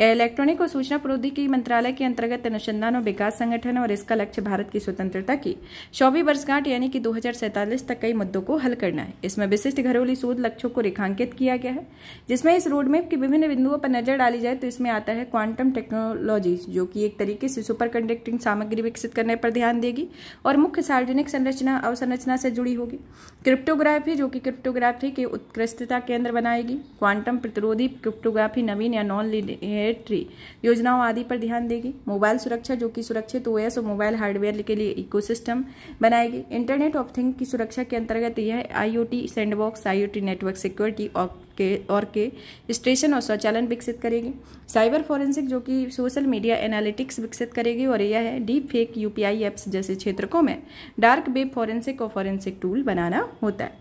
S1: यह इलेक्ट्रॉनिक और सूचना प्रौद्योगिकी मंत्रालय के अंतर्गत अनुसंधान और विकास संगठन है और इसका लक्ष्य भारत की स्वतंत्रता की 100वीं वर्षगांठ यानी कि 2047 तक कई मुद्दों को हल करना है। इसमें विशिष्ट घरेलू शोध लक्ष्यों को रेखांकित किया गया है, जिसमें इस रोडमैप के विभिन्न बिंदुओं पर नजर डाली जाए तो इसमें आता है क्वांटम टेक्नोलॉजी, जो कि एक तरीके से सुपर कंडक्टिंग सामग्री विकसित करने पर ध्यान देगी और मुख्य सार्वजनिक संरचना अवसंरचना से जुड़ी होगी। क्रिप्टोग्राफी, जो कि क्रिप्टोग्राफी की उत्कृष्टता केंद्र बनाएगी। क्वांटम प्रतिरोधी क्रिप्टोग्राफी नवीन या नॉन लीनियरिटी योजनाओं आदि पर ध्यान देगी। मोबाइल सुरक्षा, जो कि सुरक्षित ओएस और मोबाइल हार्डवेयर के लिए इकोसिस्टम बनाएगी। इंटरनेट ऑफ थिंग की सुरक्षा के अंतर्गत यह IoT sandbox, IoT network security और के स्टेशन और स्वचालन विकसित करेगी। साइबर फॉरेंसिक, जो कि सोशल मीडिया एनालिटिक्स विकसित करेगी और यह है डीप फेक, यूपीआई एप्स जैसे क्षेत्रों में डार्क वेब फॉरेंसिक और फॉरेंसिक टूल बनाना होता है।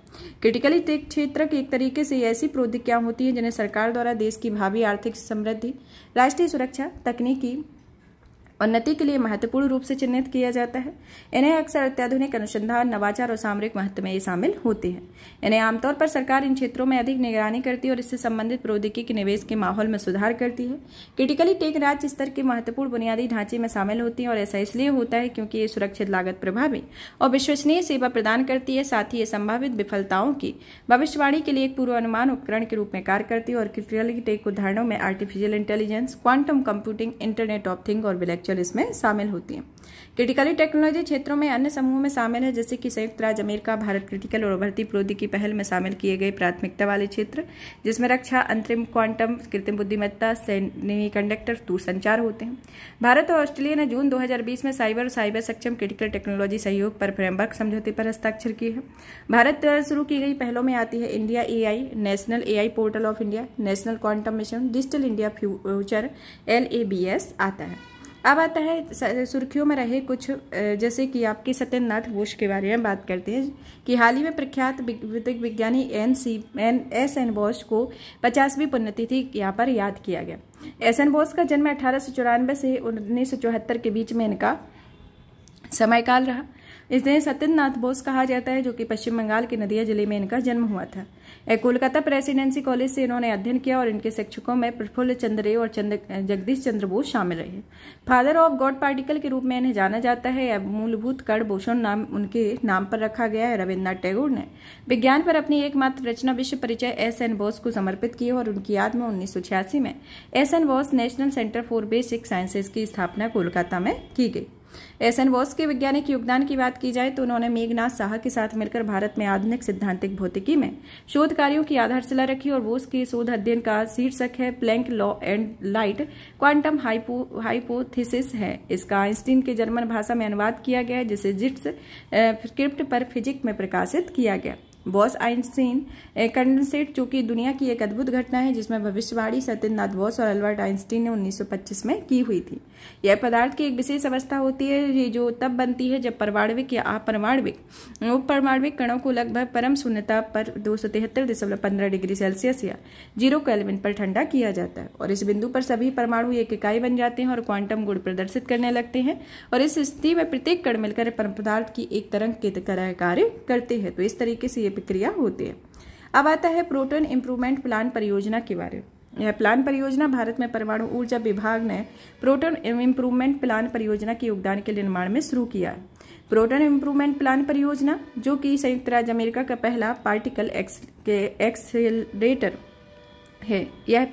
S1: क्रिटिकली टेक क्षेत्र की एक तरीके से ऐसी प्रौद्योगिकियां होती हैं जिन्हें सरकार द्वारा देश की भावी आर्थिक समृद्धि, राष्ट्रीय सुरक्षा, तकनीकी उन्नति के लिए महत्वपूर्ण रूप से चिन्हित किया जाता है। इन्हें अक्सर अत्याधुनिक अनुसंधान, नवाचार और सामरिक महत्व में ये शामिल होते हैं। इन्हें आमतौर पर सरकार इन क्षेत्रों में अधिक निगरानी करती है और इससे संबंधित प्रौद्योगिकी के निवेश के माहौल में सुधार करती है। क्रिटिकली टेक राज्य स्तर के महत्वपूर्ण बुनियादी ढांचे में शामिल होती है और ऐसा इसलिए होता है क्योंकि ये सुरक्षित, लागत प्रभावी और विश्वसनीय सेवा प्रदान करती है। साथ ही ये संभावित विफलताओं की भविष्यवाणी के लिए एक पूर्वानुमान उपकरण के रूप में कार्य करती है और क्रिटिकली टेक उदाहरणों में artificial intelligence, quantum computing, internet of thing और इसमें शामिल होती हैं। क्रिटिकली टेक्नोलॉजी क्षेत्रों में अन्य समूहों में शामिल है, जैसे कि संयुक्त राज्य अमेरिका, भारत क्रिटिकल और उभरती प्रौद्योगिकी पहल में शामिल किए गए प्राथमिकता वाले क्षेत्र, जिसमें रक्षा, अंतरिम, क्वांटम, कृत्रिम बुद्धिमत्ता, सेमीकंडक्टर, दूरसंचार होते हैं। भारत और ऑस्ट्रेलिया ने जून 2020 में साइबर और साइबर सक्षम क्रिटिकल टेक्नोलॉजी सहयोग पर फ्रेमवर्क समझौते पर हस्ताक्षर किए हैं। भारत द्वारा शुरू की गई पहलों में आती है India AI, national AI portal of India, national quantum mission, digital India future, LABS आता है। अब आता है सुर्खियों में रहे कुछ, जैसे कि आपके सत्येंद्रनाथ बोस के बारे में बात करते हैं कि हाल ही में प्रख्यात विज्ञानी SN बोस को 50वीं पुण्यतिथि यहाँ पर याद किया गया। SN बोस का जन्म 1894 से 1974 के बीच में इनका समयकाल रहा। इन्हें सत्येंद्रनाथ बोस कहा जाता है, जो कि पश्चिम बंगाल के नदिया जिले में इनका जन्म हुआ था। कोलकाता प्रेसिडेंसी कॉलेज से इन्होंने अध्ययन किया और इनके शिक्षकों में प्रफुल्ल चंद्र रे और जगदीश चंद्र बोस शामिल रहे। फादर ऑफ गॉड पार्टिकल के रूप में इन्हें जाना जाता है। मूलभूत कण बोसोन नाम उनके नाम पर रखा गया है। रविन्द्रनाथ टैगोर ने विज्ञान पर अपनी एकमात्र रचना विश्व परिचय SN बोस को समर्पित की और उनकी याद में 1986 में SN Bose national centre for basic sciences की स्थापना कोलकाता में की गई। SN बोस के वैज्ञानिक योगदान की बात की जाए तो उन्होंने मेघनाथ साहा के साथ मिलकर भारत में आधुनिक सिद्धांतिक भौतिकी में शोध कार्यों की आधारशिला रखी और बोस के शोध अध्ययन का शीर्षक है Planck law and light quantum hypothesis है। इसका आइंस्टीन के जर्मन भाषा में अनुवाद किया गया है, जिसे जिट्स स्क्रिप्ट पर फिजिक्स में प्रकाशित किया गया। बॉस आइंस्टीन कंडेंसेट, जो कि दुनिया की एक अद्भुत घटना है जिसमें भविष्यवाणी सत्येंद्रनाथ बोस और अल्बर्ट आइंस्टीन ने 1925 में की हुई थी। यह पदार्थ की एक विशेष अवस्था होती है ये जो तब बनती है जब परमाणविक या अपरमाणविक उपपरमाणविक कणों को लगभग परम शून्यता पर 273.15 डिग्री सेल्सियस या 0 केल्विन पर ठंडा किया जाता है और इस बिंदु पर सभी परमाणु एक इकाई बन जाते हैं और क्वांटम गुण प्रदर्शित करने लगते हैं और इस स्थिति में प्रत्येक कण मिलकर पदार्थ की एक तरंग की तरह कार्य करते हैं। तो इस तरीके से प्रक्रिया होती है। अब आता है प्रोटॉन इंप्रूवमेंट प्लान परियोजना के बारे में। यह प्लान परियोजना भारत में परमाणु ऊर्जा विभाग ने प्रोटॉन इंप्रूवमेंट प्लान परियोजना के योगदान के निर्माण में शुरू किया है। प्रोटॉन इंप्रूवमेंट प्लान परियोजना, जो कि संयुक्त राज्य अमेरिका का पहला पार्टिकल एक्सेलरेटर है, यह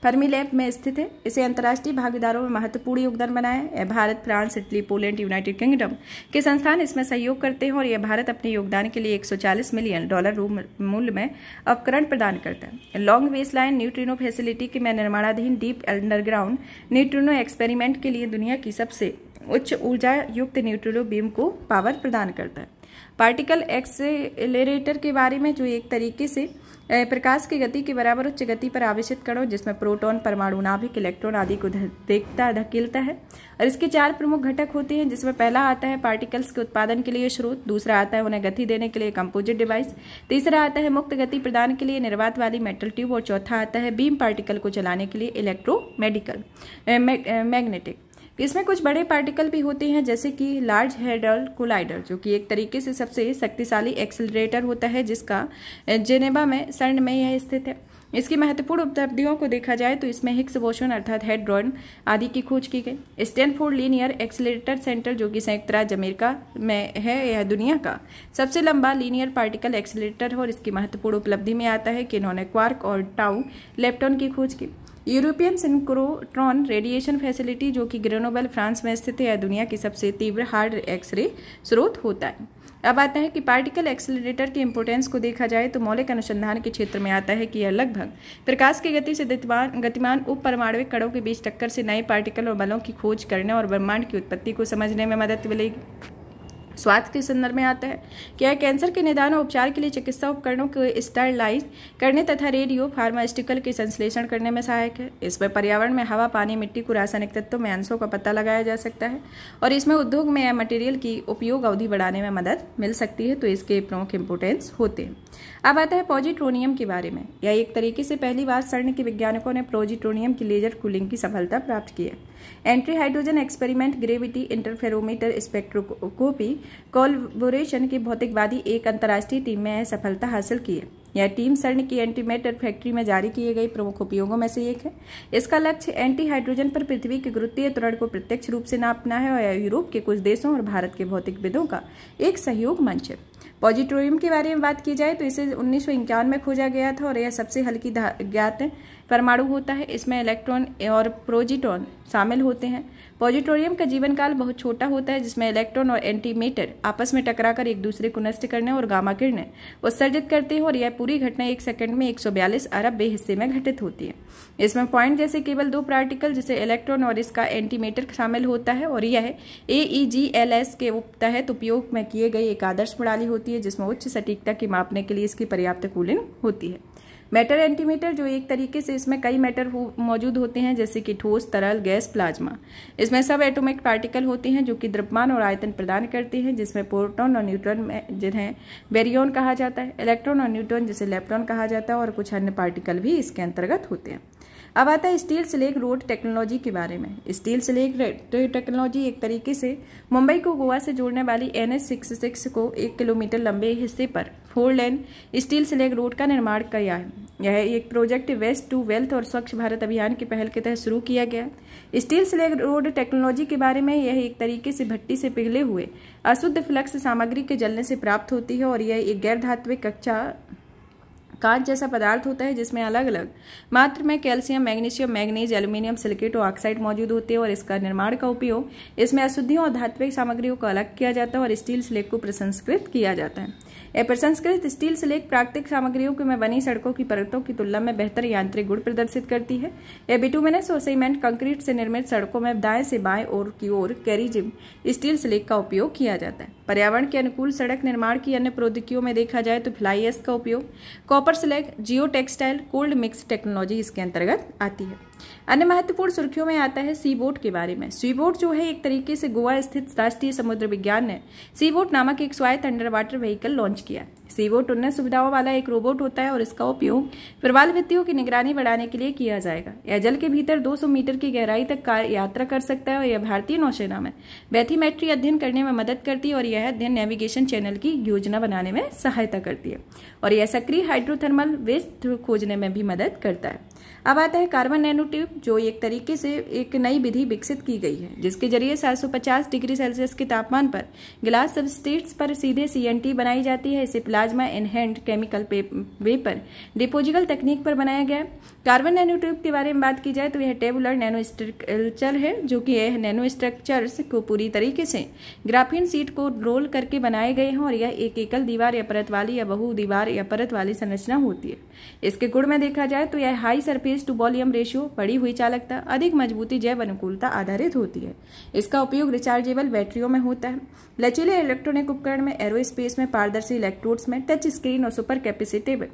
S1: फर्मी लैब में स्थित है। इसे अंतर्राष्ट्रीय भागीदारों में महत्वपूर्ण योगदान बनाया है। Bharat, France, Italy, Poland, United kingdom के संस्थान इसमें सहयोग करते हैं और यह भारत अपने योगदान के लिए $140 मिलियन मूल्य में उपकरण प्रदान करता है। लॉन्ग बेसलाइन न्यूट्रिनो फैसिलिटी के में निर्माणाधीन डीप अंडरग्राउंड न्यूट्रिनो एक्सपेरिमेंट के लिए दुनिया की सबसे उच्च ऊर्जा युक्त न्यूट्रिनो बीम को पावर प्रदान करता है। पार्टिकल एक्सेलरेटर के बारे में, जो एक तरीके से प्रकाश की गति के बराबर उच्च गति पर आवेशित कणों जिसमें प्रोटॉन, परमाणु, नाभिक, इलेक्ट्रॉन आदि को धकेलता है और इसके 4 प्रमुख घटक होते हैं, जिसमें पहला आता है पार्टिकल्स के उत्पादन के लिए स्रोत, दूसरा आता है उन्हें गति देने के लिए कंपोजिट डिवाइस, तीसरा आता है मुक्त गति प्रदान के लिए निर्वात वाली मेटल ट्यूब और चौथा आता है बीम पार्टिकल को चलाने के लिए मैग्नेटिक। इसमें कुछ बड़े पार्टिकल भी होते हैं, जैसे कि लार्ज हैड्रॉन कोलाइडर, जो कि एक तरीके से सबसे शक्तिशाली एक्सेलरेटर होता है, जिसका जेनेवा में CERN में यह स्थित है। इसकी महत्वपूर्ण उपलब्धियों को देखा जाए तो इसमें हिग्स बोसोन अर्थात हेड्रॉन आदि की खोज की गई। स्टैनफोर्ड लीनियर एक्सीलरेटर सेंटर जो कि संयुक्त राज्य अमेरिका में है, यह दुनिया का सबसे लंबा लीनियर पार्टिकल एक्सीलरेटर है और इसकी महत्वपूर्ण उपलब्धि में आता है कि इन्होंने क्वार्क और टाउ लेप्टॉन की खोज की। यूरोपियन सिंक्रोट्रॉन रेडिएशन फैसिलिटी जो कि ग्रेनोबल फ्रांस में स्थित है, यह दुनिया की सबसे तीव्र हार्ड एक्सरे स्रोत होता है। अब आता है कि पार्टिकल एक्सीलरेटर की इंपोर्टेंस को देखा जाए तो मौलिक अनुसंधान के क्षेत्र में आता है कि यह लगभग प्रकाश की गति से गतिमान उप परमाणविक कणों के बीच टक्कर से नए पार्टिकल और बलों की खोज करने और ब्रह्मांड की उत्पत्ति को समझने में मदद मिलेगी। स्वास्थ्य के संदर्भ में आता है कि यह कैंसर के निदान और उपचार के लिए चिकित्सा उपकरणों को स्टरलाइज करने तथा रेडियो फार्मास्यूटिकल के संश्लेषण करने में सहायक है। इसमें पर्यावरण में हवा, पानी, मिट्टी को रासायनिक तत्वों में अंशों का पता लगाया जा सकता है और इसमें उद्योग में मटेरियल की उपयोग अवधि बढ़ाने में मदद मिल सकती है, तो इसके प्रमुख इंपोर्टेंस होते हैं। अब आता है पॉजिट्रोनियम के बारे में। यह एक तरीके से पहली बार CERN के वैज्ञानिकों ने पॉजिट्रोनियम की लेजर कूलिंग की सफलता प्राप्त की है। Entry hydrogen experiment, gravity interferometer spectroscopy collaboration की भौतिकवादी एक अंतर्राष्ट्रीय टीम में यह सफलता हासिल की है। यह टीम CERN की एंटीमैटर फैक्ट्री में जारी किए गए प्रमुख उपयोगों में से एक है। इसका लक्ष्य एंटी हाइड्रोजन पर पृथ्वी के गुरुत्वीय त्वरण को प्रत्यक्ष रूप से नापना है और यह यूरोप के कुछ देशों और भारत के भौतिकविदों का एक सहयोग मंच है। पॉजिट्रोनियम के बारे में बात की जाए तो इसे 1951 में खोजा गया था और यह सबसे हल्की ज्ञात परमाणु होता है। इसमें इलेक्ट्रॉन और प्रोजिट्रॉन शामिल होते हैं। पॉजिट्रोनियम का जीवन काल बहुत छोटा होता है, जिसमें इलेक्ट्रॉन और एंटीमेटर आपस में टकराकर एक दूसरे को नष्ट करने और गामा किरणें उत्सर्जित करते हैं और यह पूरी घटना 1 सेकंड में 142 अरब हिस्से में घटित होती है। इसमें पॉइंट जैसे केवल 2 पार्टिकल जिसे इलेक्ट्रॉन और इसका एंटीमेटर शामिल होता है और यह AEGLS के तहत उपयोग में किए गई एक आदर्श प्रणाली होती है जिसमें उच्च सटीकता की मापने के लिए इसकी पर्याप्त कूलिंग होती है। मैटर एंटीमीटर जो एक तरीके से इसमें कई मैटर मौजूद होते हैं जैसे कि ठोस, तरल, गैस, प्लाज्मा। इसमें सब एटॉमिक पार्टिकल होते हैं जो कि द्रव्यमान और आयतन प्रदान करते हैं, जिसमें प्रोटॉन और न्यूट्रॉन जिन्हें बेरियन कहा जाता है, इलेक्ट्रॉन और न्यूट्रॉन जिसे लेप्टॉन कहा जाता है और कुछ अन्य पार्टिकल भी इसके अंतर्गत होते हैं। अब आता है स्टील स्लेग रोड टेक्नोलॉजी के बारे में। स्टील स्लेग टेक्नोलॉजी एक तरीके से मुंबई को गोवा से जोड़ने वाली NH66 को 1 किलोमीटर लंबे हिस्से पर 4 लेन स्टील स्लेग रोड का निर्माण किया है। यह एक प्रोजेक्ट वेस्ट टू वेल्थ और स्वच्छ भारत अभियान की पहल के तहत शुरू किया गया। स्टील स्लेग रोड टेक्नोलॉजी के बारे में यह एक तरीके से भट्टी से पिघले हुए अशुद्ध फ्लक्स सामग्री के जलने से प्राप्त होती है और यह एक गैर धात्विक कच्चा कांच जैसा पदार्थ होता है जिसमें अलग अलग मात्रा में calcium, magnesium, manganese, aluminium silicate और ऑक्साइड मौजूद होते हैं और इसका निर्माण का उपयोग इसमें अशुद्धियों और धात्विक सामग्रियों को अलग किया जाता है और स्टील स्लेग को प्रसंस्कृत किया जाता है। यह प्रसंस्कृत स्टील स्लेग प्राकृतिक सामग्रियों में बनी सड़कों की परतों की तुलना में बेहतर यांत्रिक गुण प्रदर्शित करती है। यह बिटुमिनस और सीमेंट कंक्रीट से निर्मित सड़कों में दाएं से बाएं और की ओर कैरिजिम स्टील स्लेग का उपयोग किया जाता है। पर्यावरण के अनुकूल सड़क निर्माण की अन्य प्रौद्योगिकियों में देखा जाए तो फ्लाई ऐश का उपयोग, कॉपर स्लैग, जियो टेक्सटाइल, कोल्ड मिक्स टेक्नोलॉजी इसके अंतर्गत आती है। अन्य महत्वपूर्ण सुर्खियों में आता है सी बोट के बारे में। सी बोट जो है एक तरीके से गोवा स्थित राष्ट्रीय समुद्र विज्ञान ने सी बोट नामक एक स्वायत्त अंडर वाटर व्हीकल लॉन्च किया। सी बोट उन्नत सुविधाओं वाला एक रोबोट होता है और इसका उपयोग प्रवाल भित्तियों की निगरानी बढ़ाने के लिए किया जाएगा। यह जल के भीतर 200 मीटर की गहराई तक यात्रा कर सकता है और यह भारतीय नौसेना में बैथीमेट्री अध्ययन करने में मदद करती है और यह अध्ययन नेविगेशन चैनल की योजना बनाने में सहायता करती है और यह सक्रिय हाइड्रोथर्मल वेस्ट खोजने में भी मदद करता है। अब आता है कार्बन नैनो ट्यूब जो एक तरीके से एक नई विधि विकसित की गई है जिसके जरिए 750 डिग्री सेल्सियस के तापमान पर ग्लास सबस्ट्रेट्स पर सीधे CNT बनाई जाती है। इसे प्लाज्मा एनहेंस्ड केमिकल वेपर डिपोजिबल तकनीक पर बनाया गया है। कार्बन नैनो ट्यूब के बारे में बात की जाए तो यह टेबुलर नैनो स्ट्रक्चर है जो कि यह नैनो स्ट्रक्चर्स को पूरी तरीके से ग्राफीन शीट को रोल करके बनाए गए हैं और यह एक एकल दीवार या परत वाली या बहु दीवार या परत वाली संरचना होती है। इसके गुण में देखा जाए तो यह high surface to volume ratio, बढ़ी हुई चालकता, अधिक मजबूती, जैव अनुकूलता आधारित होती है। इसका उपयोग रिचार्जेबल बैटरियों में होता है। लचीले इलेक्ट्रॉनिक उपकरण में, एरोस्पेस में, पारदर्शी इलेक्ट्रोड्स में, टच स्क्रीन और सुपर कैपेसिटिव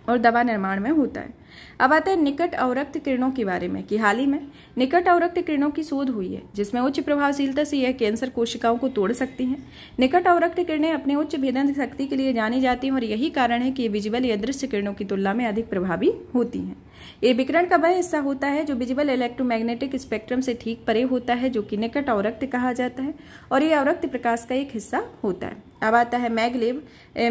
S1: और दवा निर्माण में होता है। अब आते हैं निकट अवरक्त किरणों के बारे में कि हाल ही में निकट अवरक्त किरणों की शोध हुई है जिसमें उच्च प्रभावशीलता से यह कैंसर कोशिकाओं को तोड़ सकती हैं। निकट अवरक्त किरणें अपने उच्च भेदन शक्ति के लिए जानी जाती हैं और यही कारण है कि ये विजुअल या दृश्य किरणों की तुलना में अधिक प्रभावी होती हैं। ये विकिरण का वह हिस्सा होता है जो विजिबल इलेक्ट्रोमैग्नेटिक स्पेक्ट्रम से ठीक परे होता है, जो कि निकट अवरक्त कहा जाता है, और ये अवरक्त प्रकाश का एक हिस्सा होता है। अब आता है मैगलेव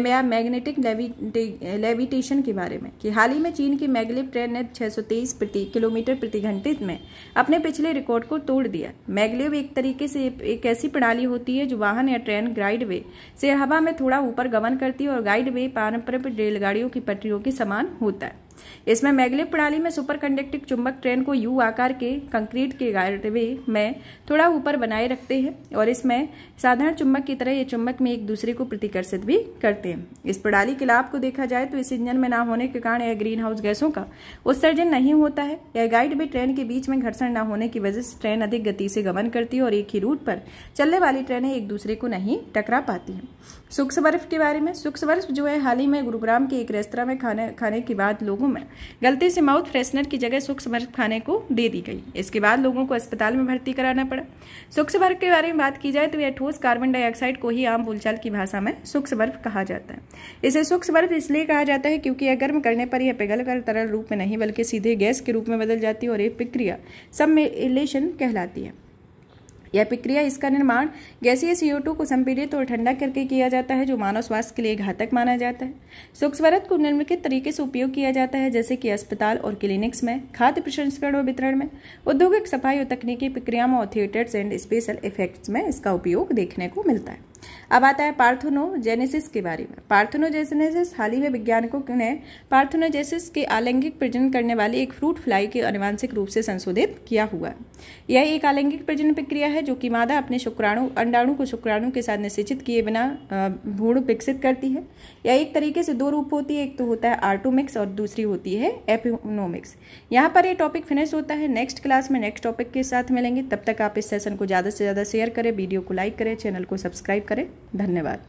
S1: या मैग्नेटिक लेविटेशन के बारे में, कि हाल ही में चीन की मैगलेव ट्रेन ने 623 किलोमीटर प्रति घंटे में अपने पिछले रिकॉर्ड को तोड़ दिया। मैगलेव एक तरीके से एक ऐसी प्रणाली होती है जो वाहन या ट्रेन गाइड वे से हवा में थोड़ा ऊपर गमन करती है, और गाइड वे पारंपरिक रेलगाड़ियों की पटरियों के समान होता है। इसमें मैगलेव प्रणाली में सुपर कंडक्टिंग चुंबक ट्रेन को यू आकार के कंक्रीट के गाइडवे में थोड़ा ऊपर बनाए रखते हैं, और इसमें साधारण चुंबक की तरह ये चुंबक में एक दूसरे को प्रतिकर्षित भी करते हैं। इस प्रणाली के लाभ को देखा जाए तो इस इंजन में ना होने के कारण यह ग्रीन हाउस गैसों का उत्सर्जन नहीं होता है। यह गाइडवे ट्रेन के बीच में घर्षण न होने की वजह से ट्रेन अधिक गति से गमन करती है, और एक ही रूट पर चलने वाली ट्रेनें एक दूसरे को नहीं टकरा पाती हैं। सूक्ष्म बर्फ के बारे में, सूक्ष्म बर्फ जो है हाल ही में गुरुग्राम के एक रेस्तरां में खाने के बाद लोगों में गलती से माउथ फ्रेशनर की जगह सूक्ष्म बर्फ खाने को दे दी गई। इसके बाद लोगों को अस्पताल में भर्ती कराना पड़ा। सूक्ष्म बर्फ के बारे में बात की जाए तो यह ठोस कार्बन डाइऑक्साइड को ही आम बोलचाल की भाषा में सूक्ष्म बर्फ कहा जाता है। इसे सूक्ष्म बर्फ इसलिए कहा जाता है क्योंकि यह गर्म करने पर यह पिघलकर तरल रूप में नहीं बल्कि सीधे गैस के रूप में बदल जाती है, और यह प्रक्रिया सबमेलेशन कहलाती है। यह प्रक्रिया, इसका निर्माण गैसीय CO2 को संपीड़ित और ठंडा करके किया जाता है, जो मानव स्वास्थ्य के लिए घातक माना जाता है। सूक्ष्म बर्फ को निम्नलिखित तरीके से उपयोग किया जाता है, जैसे कि अस्पताल और क्लिनिक्स में, खाद्य प्रसंस्करण और वितरण में, औद्योगिक सफाई और तकनीकी प्रक्रियाओं और थिएटर्स एंड स्पेशल इफेक्ट्स में इसका उपयोग देखने को मिलता है। अब आता है पार्थेनोजेनेसिस के बारे में। पार्थेनोजेनेसिस हाल ही में वैज्ञानिकों ने पार्थेनोजेनेसिस के आलैंगिक प्रजनन करने वाली एक फ्रूट फ्लाई के आनुवंशिक रूप से संशोधित किया हुआ है। यह एक आलैंगिक प्रजनन प्रक्रिया है जो कि मादा अपने अंडाणु को शुक्राणु के साथ निषेचित किए बिना भ्रूण विकसित करती है। यह एक तरीके से दो रूप होती है, एक तो होता है आर्टोमिक्स और दूसरी होती है एपिनोमिक्स। यहाँ पर ये टॉपिक फिनिश होता है। नेक्स्ट क्लास में नेक्स्ट टॉपिक के साथ मिलेंगे। तब तक आप इस सेशन को ज़्यादा से ज़्यादा शेयर करें, वीडियो को लाइक करें, चैनल को सब्सक्राइब करें। धन्यवाद।